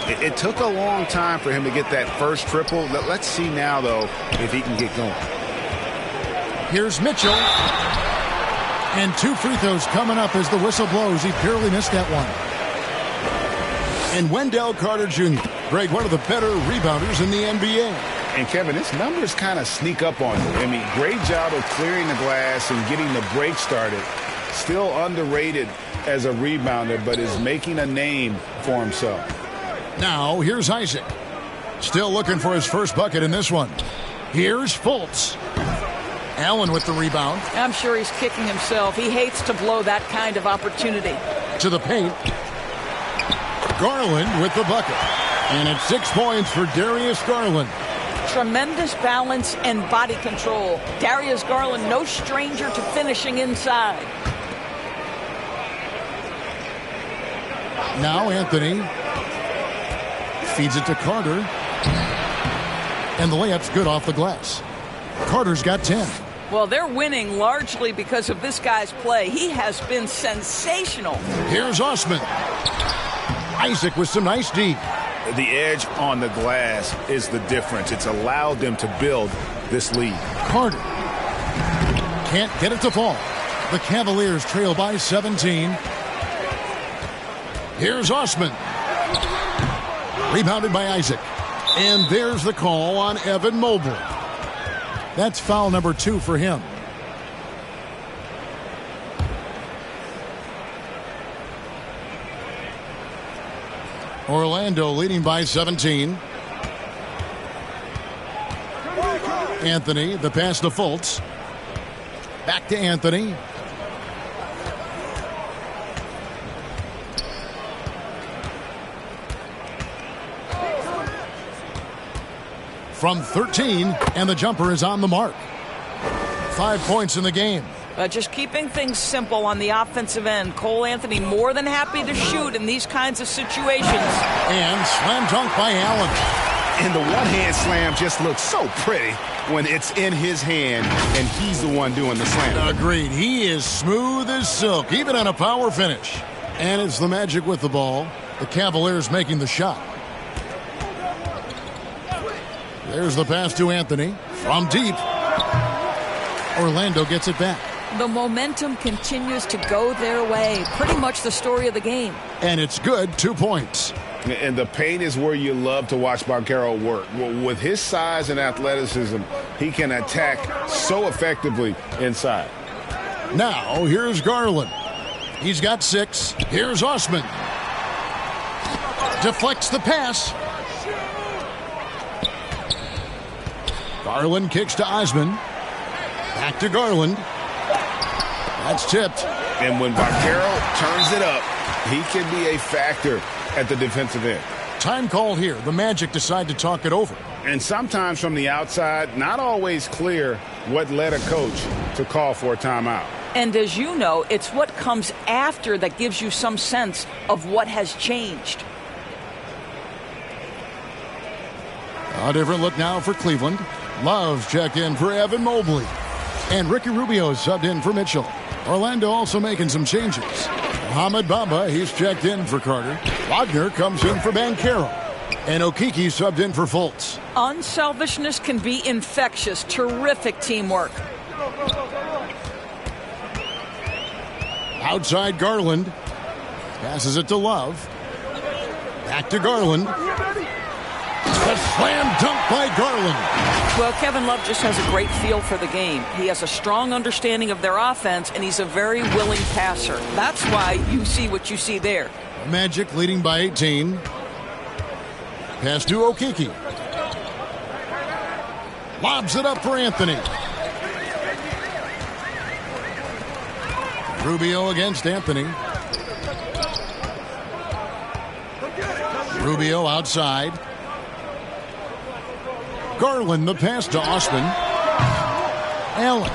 It took a long time for him to get that first triple. Let's see now, though, if he can get going. Here's Mitchell. And 2 free throws coming up as the whistle blows. He barely missed that one. And Wendell Carter Jr., Greg, one of the better rebounders in the NBA. And, Kevin, his numbers kind of sneak up on you. I mean, great job of clearing the glass and getting the break started. Still underrated as a rebounder, but is making a name for himself. Now, here's Isaac. Still looking for his first bucket in this one. Here's Fultz. Allen with the rebound. I'm sure he's kicking himself. He hates to blow that kind of opportunity. To the paint. Garland with the bucket. And it's 6 points for Darius Garland. Tremendous balance and body control. Darius Garland, no stranger to finishing inside. Now Anthony feeds it to Carter. And the layup's good off the glass. Carter's got 10. Well, they're winning largely because of this guy's play. He has been sensational. Here's Osman. Isaac with some nice D. The edge on the glass is the difference. It's allowed them to build this lead. Carter can't get it to fall. The Cavaliers trail by 17. Here's Osman. Rebounded by Isaac. And there's the call on Evan Mobley. That's foul number 2 for him. Orlando leading by 17. Anthony, the pass to Fultz. Back to Anthony. from 13, and the jumper is on the mark. 5 points in the game. Just keeping things simple on the offensive end. Cole Anthony more than happy to shoot in these kinds of situations. And slam dunk by Allen. And the one-hand slam just looks so pretty when it's in his hand and he's the one doing the slam. Agreed. He is smooth as silk, even on a power finish. And it's the Magic with the ball. The Cavaliers making the shot. There's the pass to Anthony from deep. Orlando gets it back. The momentum continues to go their way. Pretty much the story of the game. And it's good. 2 points. And the paint is where you love to watch Banchero work. With his size and athleticism, he can attack so effectively inside. Now, here's Garland. He's got 6. Here's Osman. Deflects the pass. Garland kicks to Osman. Back to Garland. That's tipped. And when Banchero turns it up, he can be a factor at the defensive end. Time called here. The Magic decide to talk it over. And sometimes from the outside, not always clear what led a coach to call for a timeout. And as you know, it's what comes after that gives you some sense of what has changed. A different look now for Cleveland. Love checked in for Evan Mobley. And Ricky Rubio subbed in for Mitchell. Orlando also making some changes. Mohamed Bamba, he's checked in for Carter. Wagner comes in for Banchero. And Okeke subbed in for Fultz. Unselfishness can be infectious. Terrific teamwork. Outside Garland. Passes it to Love. Back to Garland. A slam dunk by Garland. Well, Kevin Love just has a great feel for the game. He has a strong understanding of their offense, and he's a very willing passer. That's why you see what you see there. Magic leading by 18. Pass to Okeke. Lobs it up for Anthony. Rubio against Anthony. Rubio outside. Garland, the pass to Osman. Allen.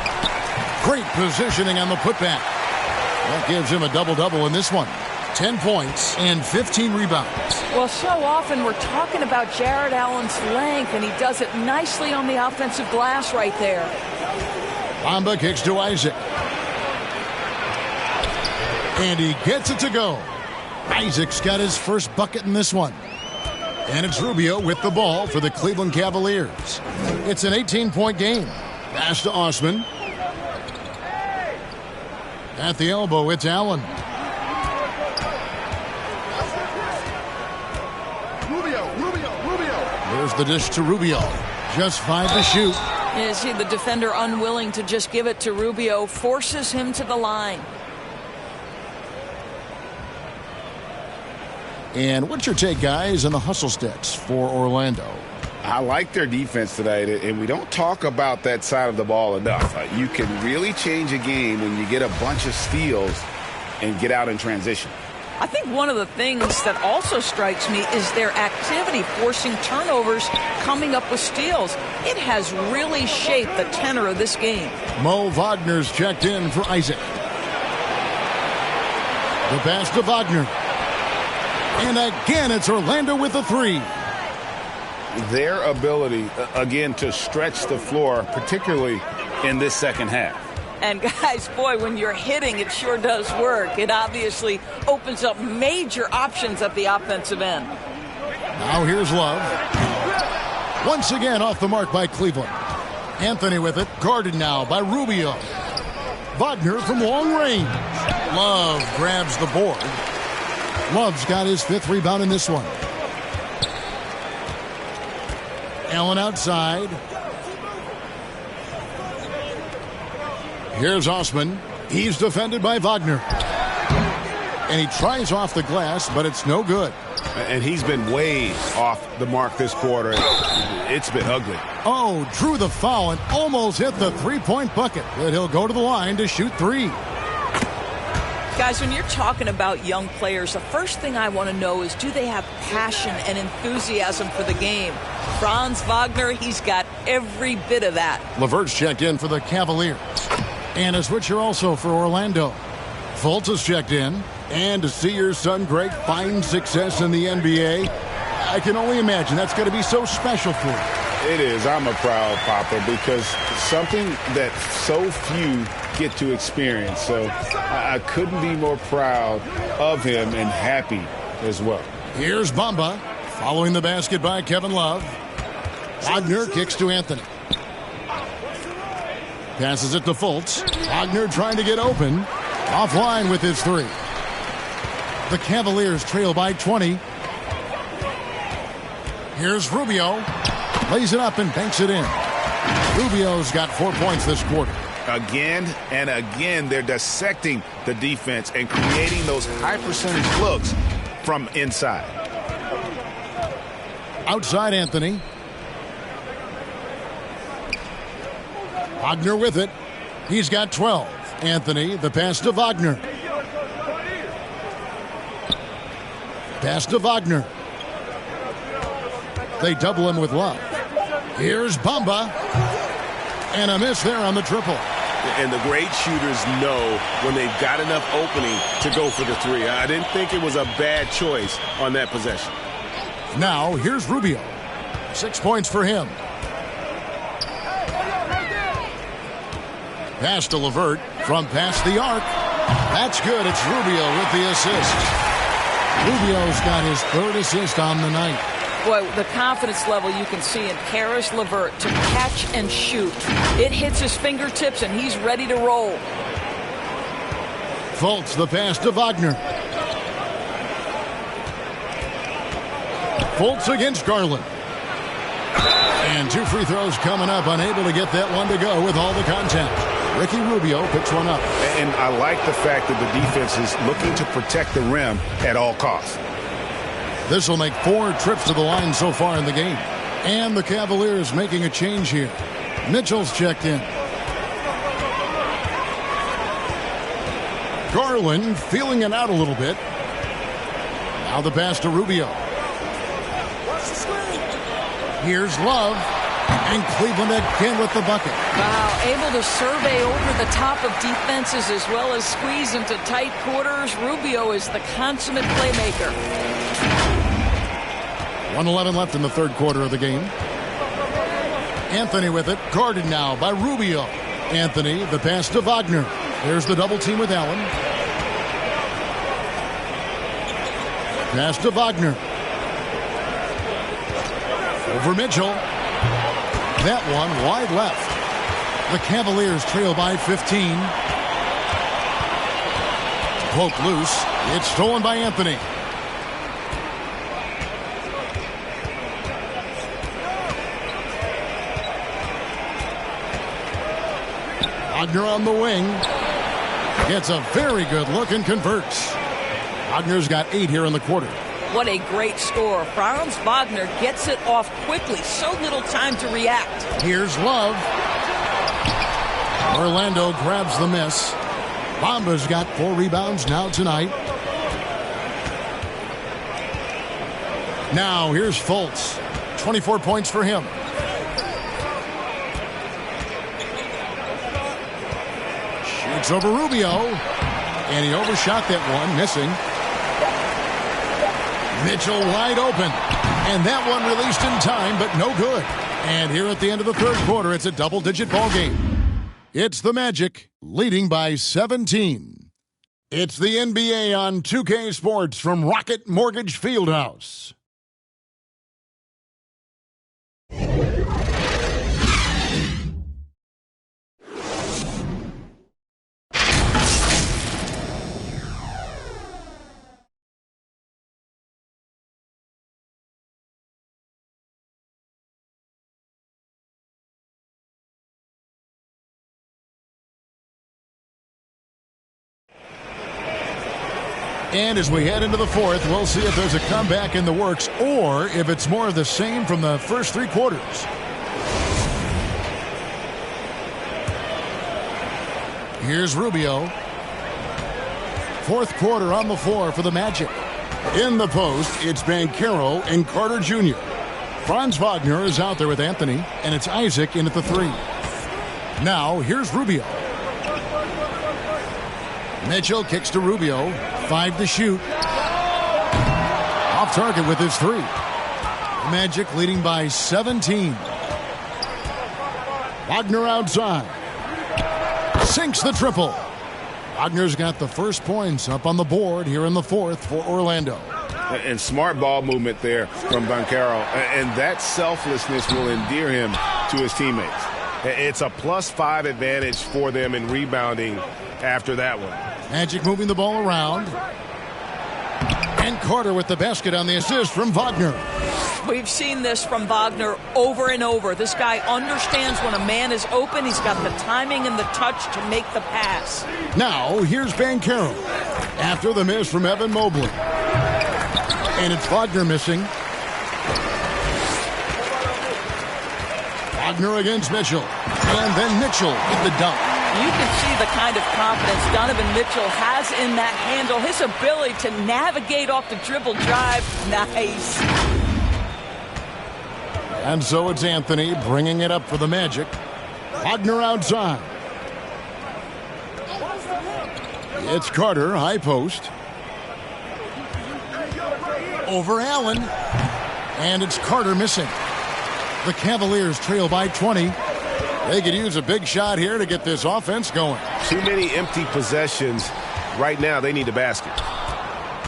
Great positioning on the putback. That gives him a double-double in this one. 10 points and 15 rebounds. Well, so often we're talking about Jared Allen's length, and he does it nicely on the offensive glass right there. Bamba kicks to Isaac. And he gets it to go. Isaac's got his first bucket in this one. And it's Rubio with the ball for the Cleveland Cavaliers. It's an 18-point game. Pass to Osman. At the elbow, it's Allen. Rubio. There's the dish to Rubio. Just 5 to shoot. You see the defender unwilling to just give it to Rubio, forces him to the line. And what's your take, guys, on the hustle sticks for Orlando? I like their defense tonight, and we don't talk about that side of the ball enough. You can really change a game when you get a bunch of steals and get out in transition. I think one of the things that also strikes me is their activity, forcing turnovers, coming up with steals. It has really shaped the tenor of this game. Mo Wagner's checked in for Isaac. The pass to Wagner. And again, it's Orlando with a 3. Their ability, again, to stretch the floor, particularly in this second half. And guys, boy, when you're hitting, it sure does work. It obviously opens up major options at the offensive end. Now here's Love. Once again off the mark by Cleveland. Anthony with it, guarded now by Rubio. Wagner from long range. Love grabs the board. Love's got his 5th rebound in this one. Allen outside. Here's Osman. He's defended by Wagner. And he tries off the glass, but it's no good. And he's been way off the mark this quarter. It's been ugly. Oh, drew the foul and almost hit the 3-point bucket. But he'll go to the line to shoot 3. Guys, when you're talking about young players, the first thing I want to know is, do they have passion and enthusiasm for the game? Franz Wagner, he's got every bit of that. LeVert's checked in for the Cavaliers. And a switcher also for Orlando. Fultz is checked in. And to see your son Greg find success in the NBA, I can only imagine that's going to be so special for you. It is. I'm a proud papa because something that so few get to experience. So I couldn't be more proud of him and happy as well. Here's Bamba following the basket by Kevin Love. Wagner kicks to Anthony. Passes it to Fultz. Wagner trying to get open. Offline with his three. The Cavaliers trail by 20. Here's Rubio. Lays it up and banks it in. Rubio's got 4 points this quarter. Again and again, they're dissecting the defense and creating those high percentage looks from inside. Outside Anthony. Wagner with it. He's got 12. Anthony, the pass to Wagner. Pass to Wagner. They double him with Love. Here's Bamba. And a miss there on the triple. And the great shooters know when they've got enough opening to go for the three. I didn't think it was a bad choice on that possession. Now, here's Rubio. 6 points for him. Pass to LeVert from past the arc. That's good. It's Rubio with the assist. Rubio's got his third assist on the night. Boy, the confidence level you can see in Caris LeVert to catch and shoot. It hits his fingertips and he's ready to roll. Fultz the pass to Wagner. Fultz against Garland. And 2 free throws coming up. Unable to get that one to go with all the contact. Ricky Rubio picks one up. And I like the fact that the defense is looking to protect the rim at all costs. This will make 4 trips to the line so far in the game. And the Cavaliers making a change here. Mitchell's checked in. Garland feeling it out a little bit. Now the pass to Rubio. Here's Love. And Cleveland again with the bucket. Wow, able to survey over the top of defenses as well as squeeze into tight quarters. Rubio is the consummate playmaker. 1:11 left in the third quarter of the game. Anthony with it, guarded now by Rubio. Anthony, the pass to Wagner. There's the double team with Allen. Pass to Wagner. Over Mitchell. That one wide left. The Cavaliers trail by 15. Poke loose. It's stolen by Anthony. Wagner on the wing. Gets a very good look and converts. Wagner's got 8 here in the quarter. What a great score. Franz Wagner gets it off quickly. So little time to react. Here's Love. Orlando grabs the miss. Bamba's got 4 rebounds now tonight. Now here's Fultz. 24 points for him. Shoots over Rubio. And he overshot that one, missing. Mitchell wide open. And that one released in time, but no good. And here at the end of the third quarter, it's a double-digit ball game. It's the Magic, leading by 17. It's the NBA on 2K Sports from Rocket Mortgage Fieldhouse. And as we head into the fourth, we'll see if there's a comeback in the works or if it's more of the same from the first 3 quarters. Here's Rubio. Fourth quarter on the floor for the Magic. In the post, it's Banchero and Carter Jr. Franz Wagner is out there with Anthony, and it's Isaac in at the 3. Now, here's Rubio. Mitchell kicks to Rubio. 5 to shoot. Off target with his 3. Magic leading by 17. Wagner outside. Sinks the triple. Wagner's got the first points up on the board here in the 4th for Orlando. And smart ball movement there from Banchero. And that selflessness will endear him to his teammates. It's a +5 advantage for them in rebounding after that one. Magic moving the ball around. And Carter with the basket on the assist from Wagner. We've seen this from Wagner over and over. This guy understands when a man is open. He's got the timing and the touch to make the pass. Now, here's Banchero. After the miss from Evan Mobley. And it's Wagner missing. Wagner against Mitchell. And then Mitchell with the dunk. You can see the kind of confidence Donovan Mitchell has in that handle. His ability to navigate off the dribble drive. Nice. And so it's Anthony bringing it up for the Magic. Wagner outside. It's Carter, high post. Over Allen. And it's Carter missing. The Cavaliers trail by 20. They could use a big shot here to get this offense going. Too many empty possessions. Right now, they need a basket.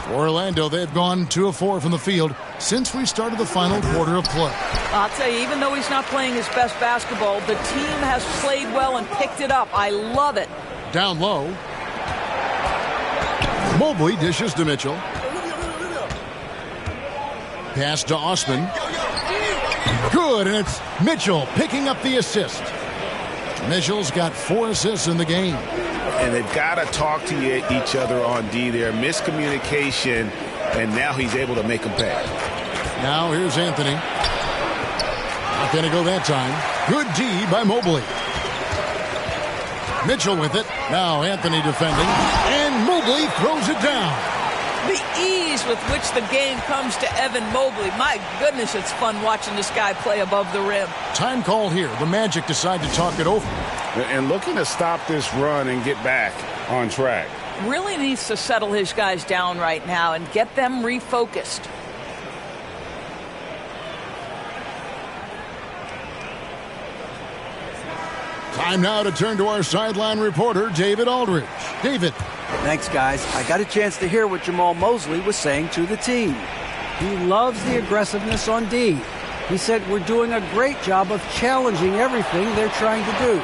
For Orlando, they've gone 2 of 4 from the field since we started the final quarter of play. I'll tell you, even though he's not playing his best basketball, the team has played well and picked it up. I love it. Down low. Mobley dishes to Mitchell. Pass to Osman. Good, and it's Mitchell picking up the assist. Mitchell's got 4 assists in the game. And they've got to talk to each other on D there. Miscommunication, and now he's able to make them pay. Now here's Anthony. Not going to go that time. Good D by Mobley. Mitchell with it. Now Anthony defending. And Mobley throws it down. The ease with which the game comes to Evan Mobley. My goodness, it's fun watching this guy play above the rim. Time called here. The Magic decide to talk it over. And looking to stop this run and get back on track. Really needs to settle his guys down right now and get them refocused. Time now to turn to our sideline reporter, David Aldridge. David. Thanks, guys. I got a chance to hear what Jamal Mosley was saying to the team. He loves the aggressiveness on D. He said, we're doing a great job of challenging everything they're trying to do.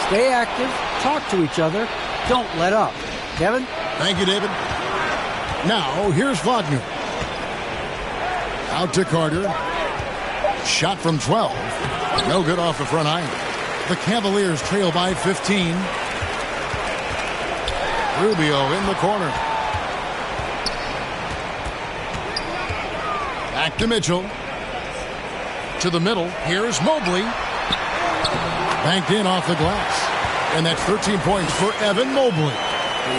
Stay active, talk to each other, don't let up. Kevin? Thank you, David. Now, here's Wagner. Out to Carter. Shot from 12. No good off the front iron. The Cavaliers trail by 15. Rubio in the corner. Back to Mitchell. To the middle. Here's Mobley. Banked in off the glass. And that's 13 points for Evan Mobley.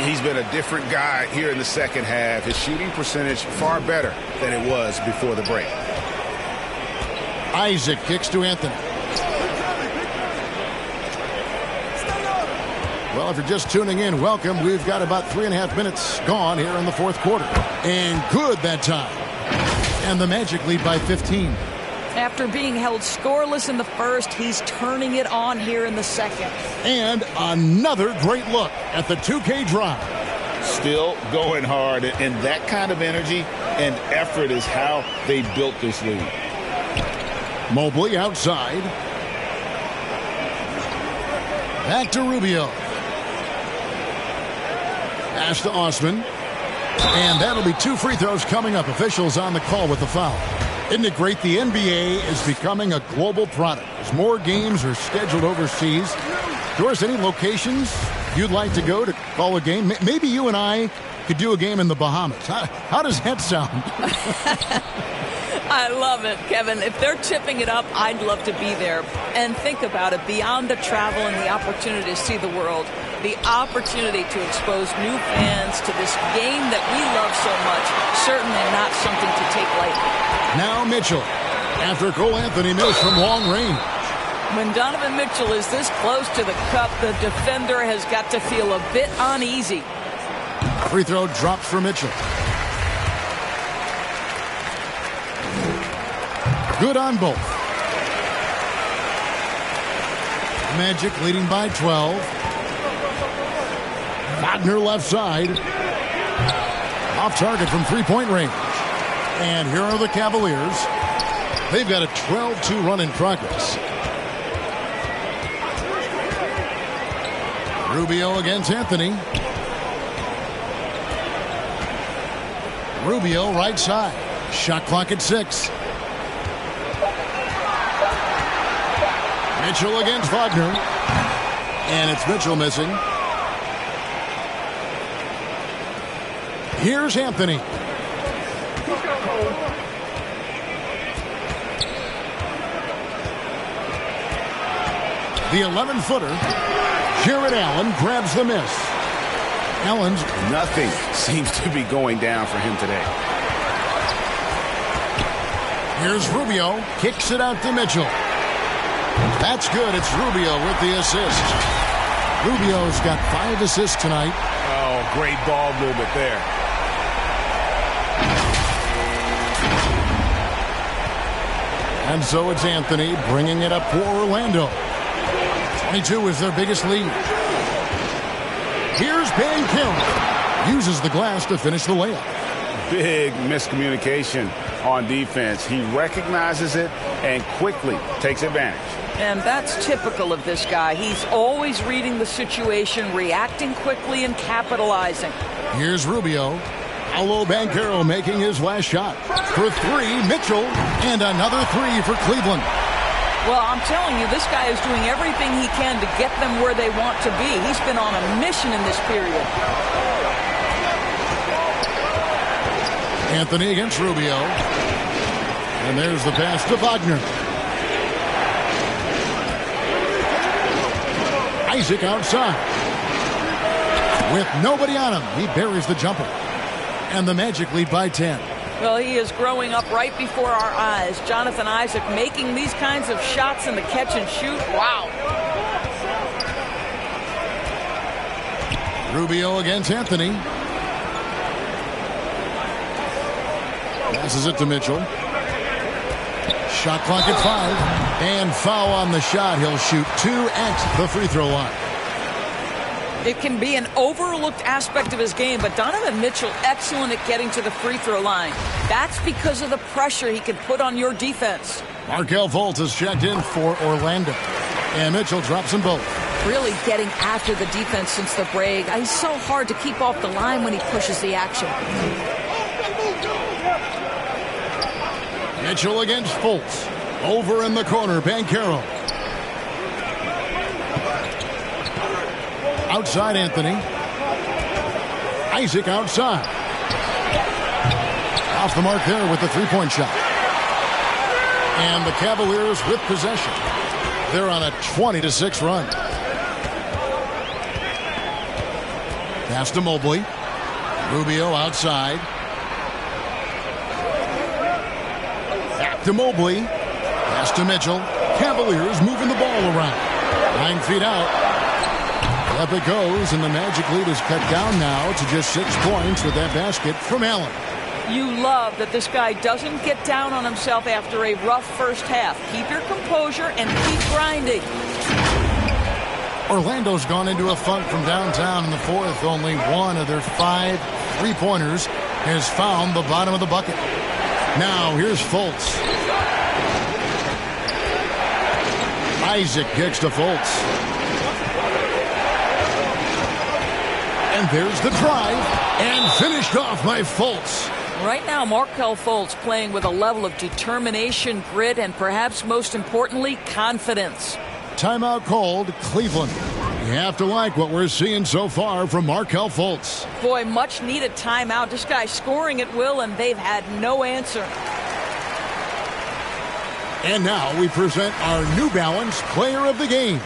He's been a different guy here in the second half. His shooting percentage far better than it was before the break. Isaac kicks to Anthony. Well, if you're just tuning in, welcome. We've got about 3.5 minutes gone here in the 4th quarter. And good that time. And the Magic lead by 15. After being held scoreless in the first, he's turning it on here in the second. And another great look at the 2K drive. Still going hard, and that kind of energy and effort is how they built this lead. Mobley outside. Back to Rubio. Pass to Osman. And that'll be 2 free throws coming up. Officials on the call with the foul. Isn't it great? The NBA is becoming a global product. As more games are scheduled overseas. Doris, any locations you'd like to go to call a game? Maybe you and I could do a game in the Bahamas. How does that sound? I love it, Kevin. If they're tipping it up, I'd love to be there. And think about it, beyond the travel and the opportunity to see the world, the opportunity to expose new fans to this game that we love so much, certainly not something to take lightly. Now Mitchell. after Cole Anthony missed from long range. When Donovan Mitchell is this close to the cup, the defender has got to feel a bit uneasy. Free throw drops for Mitchell. Good on both. Magic leading by 12. Wagner left side. Off target from three-point range. And here are the Cavaliers. They've got a 12-2 run in progress. Rubio against Anthony. Rubio right side. Shot clock at 6. Mitchell against Wagner. And it's Mitchell missing. Here's Anthony. The 11-footer. Jared Allen grabs the miss. Allen's nothing seems to be going down for him today. Here's Rubio. Kicks it out to Mitchell. That's good. It's Rubio with the assist. Rubio's got 5 assists tonight. Oh, great ball movement there. And so it's Anthony bringing it up for Orlando. 22 is their biggest lead. Here's Banchero. Uses the glass to finish the layup. Big miscommunication on defense. He recognizes it and quickly takes advantage. And that's typical of this guy. He's always reading the situation, reacting quickly, and capitalizing. Here's Rubio. Paolo Banchero making his last shot. For 3, Mitchell. And another 3 for Cleveland. Well, I'm telling you, this guy is doing everything he can to get them where they want to be. He's been on a mission in this period. Anthony against Rubio. And there's the pass to Wagner. Isaac outside. With nobody on him, he buries the jumper. And the Magic lead by 10. Well, he is growing up right before our eyes. Jonathan Isaac making these kinds of shots in the catch and shoot. Wow. Rubio against Anthony. Passes it to Mitchell. Shot clock at 5. And foul on the shot. He'll shoot 2 at the free throw line. It can be an overlooked aspect of his game, but Donovan Mitchell excellent at getting to the free throw line. That's because of the pressure he can put on your defense. Markelle Fultz is checked in for Orlando. And Mitchell drops them both. Really getting after the defense since the break. He's so hard to keep off the line when he pushes the action. Mitchell against Fultz. Over in the corner, Banchero. Outside Anthony. Isaac outside. Off the mark there with the three-point shot. And the Cavaliers with possession. They're on a 20-6 run. Pass to Mobley. Rubio outside. Back to Mobley. Pass to Mitchell. Cavaliers moving the ball around. 9 feet out. Up it goes, and the Magic lead is cut down now to just 6 points with that basket from Allen. You love that this guy doesn't get down on himself after a rough first half. Keep your composure and keep grinding. Orlando's gone into a funk from downtown in the 4th. Only 1 of their 5 3-pointers has found the bottom of the bucket. Now here's Fultz. Isaac kicks to Fultz. And there's the drive, and finished off by Fultz. Right now, Markelle Fultz playing with a level of determination, grit, and perhaps most importantly, confidence. Timeout called, Cleveland. You have to like what we're seeing so far from Markelle Fultz. Boy, much needed timeout. This guy's scoring at will, and they've had no answer. And now we present our New Balance Player of the Game,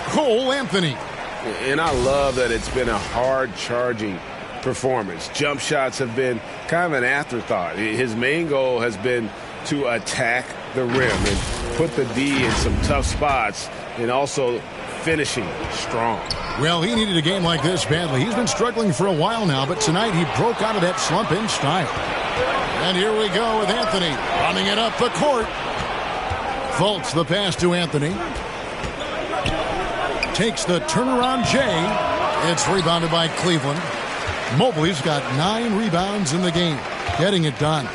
Cole Anthony. And I love that it's been a hard-charging performance. Jump shots have been kind of an afterthought. His main goal has been to attack the rim and put the D in some tough spots and also finishing strong. Well, he needed a game like this badly. He's been struggling for a while now, but tonight he broke out of that slump in style. And here we go with Anthony running it up the court. Fultz the pass to Anthony. Takes the turnaround J. It's rebounded by Cleveland. Mobley's got 9 rebounds in the game. Getting it done.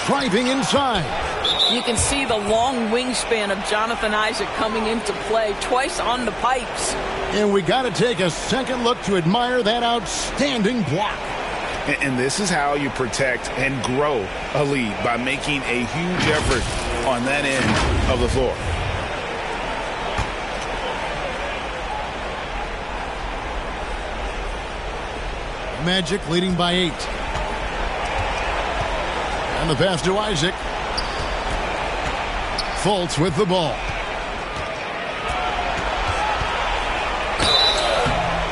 Driving inside. You can see the long wingspan of Jonathan Isaac coming into play twice on the pipes. And we got to take a second look to admire that outstanding block. And this is how you protect and grow a lead, by making a huge effort on that end of the floor. Magic leading by 8. And the pass to Isaac. Fultz with the ball.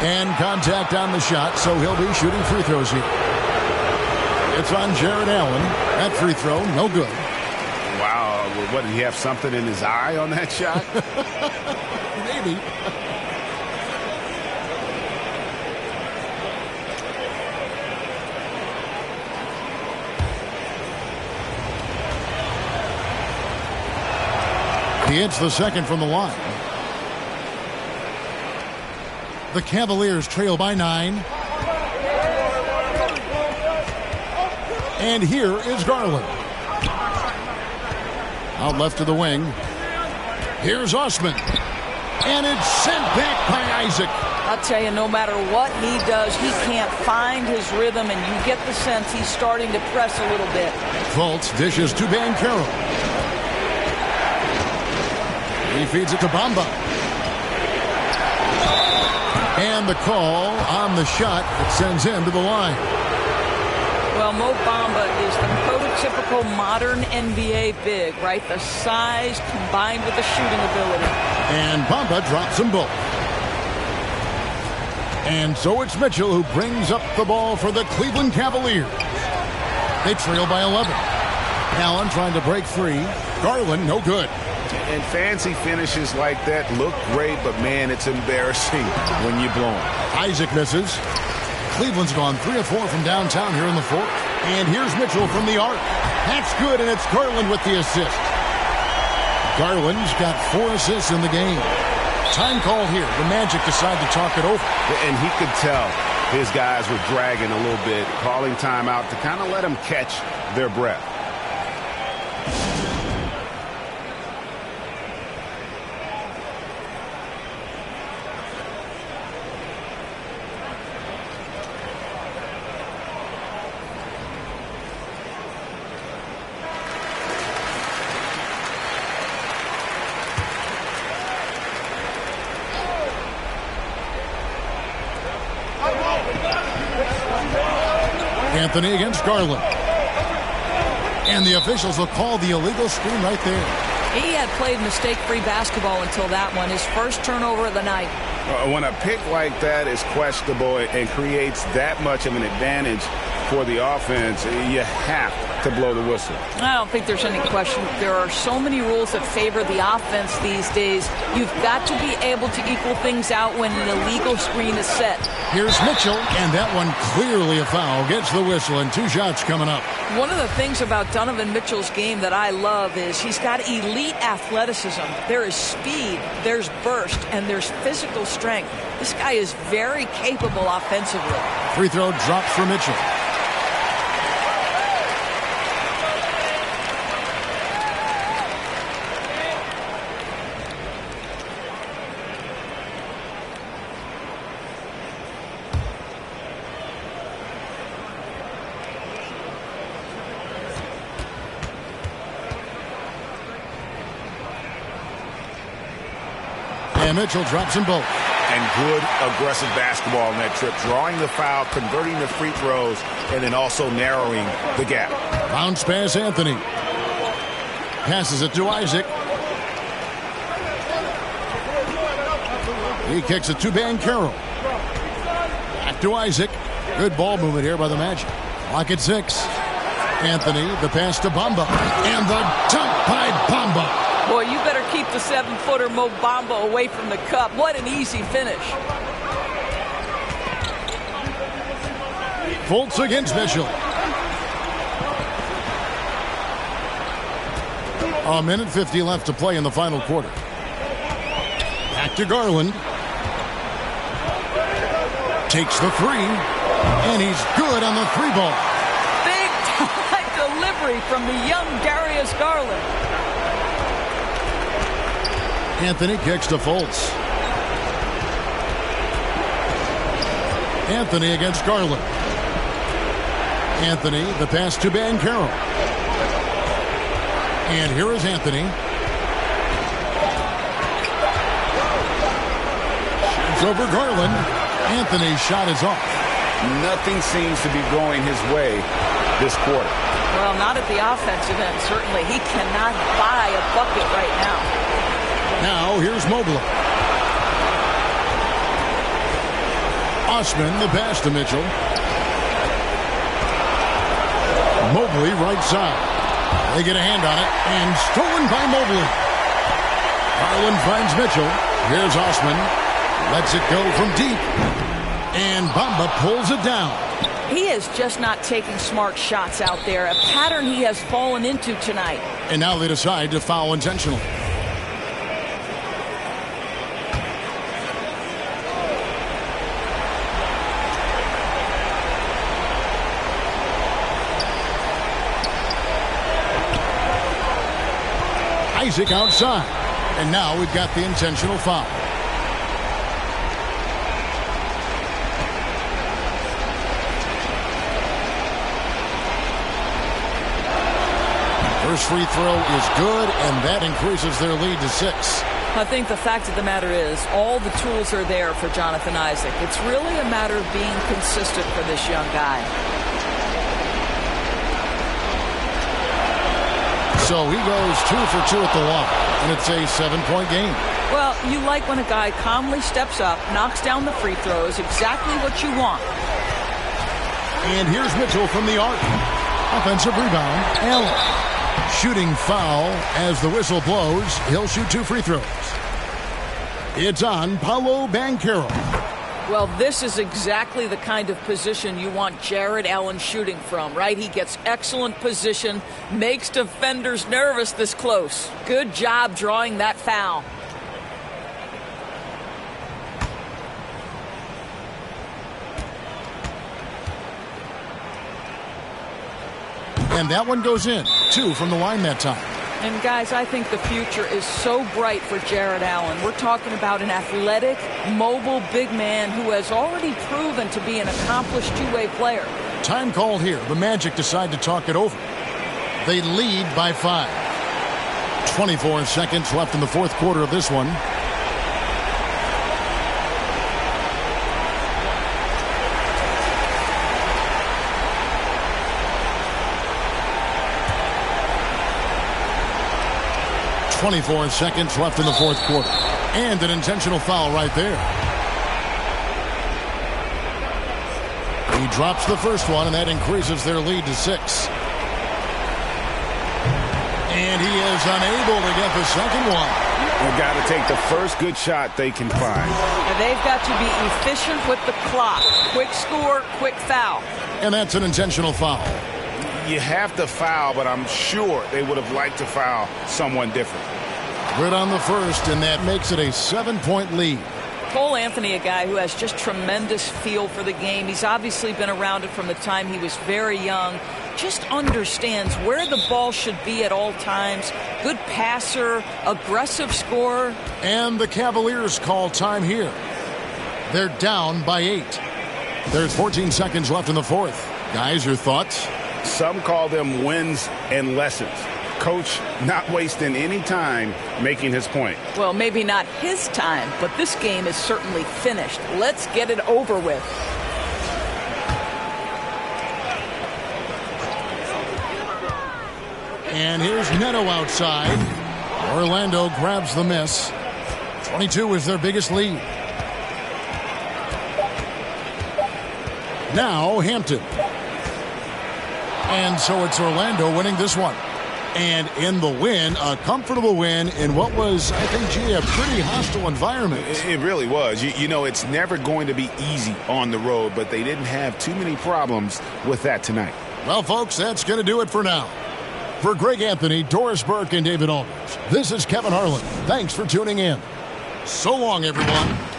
And contact on the shot, so he'll be shooting free throws here. It's on Jared Allen. That free throw, no good. Wow, what, did he have something in his eye on that shot? Maybe. He hits the second from the line. The Cavaliers trail by 9. And here is Garland. Out left to the wing. Here's Osman. And it's sent back by Isaac. I'll tell you, no matter what he does, he can't find his rhythm, and you get the sense he's starting to press a little bit. Fultz dishes to Banchero. He feeds it to Bamba. And the call on the shot that sends him to the line. Well, Mo Bamba is the prototypical modern NBA big, right? The size combined with the shooting ability. And Bamba drops them both. And so it's Mitchell who brings up the ball for the Cleveland Cavaliers. They trail by 11. Allen trying to break free. Garland, no good. And fancy finishes like that look great, but man, it's embarrassing when you blow them. Isaac misses. Cleveland's gone 3 of 4 from downtown here in the fourth. And here's Mitchell from the arc. That's good, and it's Garland with the assist. Garland's got 4 assists in the game. Time call here. The Magic decide to talk it over. And he could tell his guys were dragging a little bit, calling timeout to kind of let them catch their breath. Anthony against Garland. And the officials will call the illegal screen right there. He had played mistake-free basketball until that one, his first turnover of the night. When a pick like that is questionable and creates that much of an advantage for the offense, you have to blow the whistle. I don't think there's any question. There are so many rules that favor the offense these days. You've got to be able to equal things out when an illegal screen is set. Here's Mitchell, and that one clearly a foul. Gets the whistle, and 2 shots coming up. One of the things about Donovan Mitchell's game that I love is he's got elite athleticism. There is speed, there's burst, and there's physical strength. This guy is very capable offensively. Free throw drops for Mitchell. And Mitchell drops them both. And good aggressive basketball in that trip. Drawing the foul, converting the free throws, and then also narrowing the gap. Bounce pass Anthony. Passes it to Isaac. He kicks it to Banchero. Back to Isaac. Good ball movement here by the Magic. Clock at 6. Anthony, the pass to Bamba. And the dunk by Bamba. Boy, you better keep the 7-footer Mo Bamba away from the cup. What an easy finish. Fultz against Mitchell. A minute 50 left to play in the final quarter. Back to Garland. Takes the three. And he's good on the three ball. Big time delivery from the young Darius Garland. Anthony kicks to Fultz. Anthony against Garland. Anthony, the pass to Banchero. And here is Anthony. Shoots over Garland. Anthony's shot is off. Nothing seems to be going his way this quarter. Well, not at the offensive end, certainly. He cannot buy a bucket right now. Now, here's Mobley. Osman, the pass to Mitchell. Mobley, right side. They get a hand on it, and stolen by Mobley. Garland finds Mitchell. Here's Osman. Lets it go from deep. And Bamba pulls it down. He is just not taking smart shots out there, a pattern he has fallen into tonight. And now they decide to foul intentionally. Isaac outside. And now we've got the intentional foul. First free throw is good, and that increases their lead to 6. I think the fact of the matter is all the tools are there for Jonathan Isaac. It's really a matter of being consistent for this young guy. So he goes 2 for 2 at the line, and it's a 7-point game. Well, you like when a guy calmly steps up, knocks down the free throws, exactly what you want. And here's Mitchell from the arc. Offensive rebound, Allen. Shooting foul as the whistle blows. He'll shoot 2 free throws. It's on Paolo Banchero. Well, this is exactly the kind of position you want Jared Allen shooting from, right? He gets excellent position, makes defenders nervous this close. Good job drawing that foul. And that one goes in. 2 from the line that time. And guys, I think the future is so bright for Jared Allen. We're talking about an athletic, mobile big man who has already proven to be an accomplished two-way player. Time called here. The Magic decide to talk it over. They lead by 5. 24 seconds left in the fourth quarter of this one. .24 seconds left in the fourth quarter. And an intentional foul right there. He drops the first one, and that increases their lead to 6. And he is unable to get the second one. They've got to take the first good shot they can find. And they've got to be efficient with the clock. Quick score, quick foul. And that's an intentional foul. You have to foul, but I'm sure they would have liked to foul someone different. Good on the first, and that makes it a 7-point lead. Cole Anthony, a guy who has just tremendous feel for the game. He's obviously been around it from the time he was very young. Just understands where the ball should be at all times. Good passer, aggressive scorer. And the Cavaliers call time here. They're down by 8. There's 14 seconds left in the fourth. Guys, your thoughts? Some call them wins and lessons. Coach not wasting any time making his point. Well, maybe not his time, but this game is certainly finished. Let's get it over with. And here's Neto outside. Orlando grabs the miss. 22 is their biggest lead. Now Hampton. And so it's Orlando winning this one. And in the win, a comfortable win in what was, I think, a pretty hostile environment. It really was. You know, it's never going to be easy on the road, but they didn't have too many problems with that tonight. Well, folks, that's going to do it for now. For Greg Anthony, Doris Burke, and David Aldridge, this is Kevin Harlan. Thanks for tuning in. So long, everyone.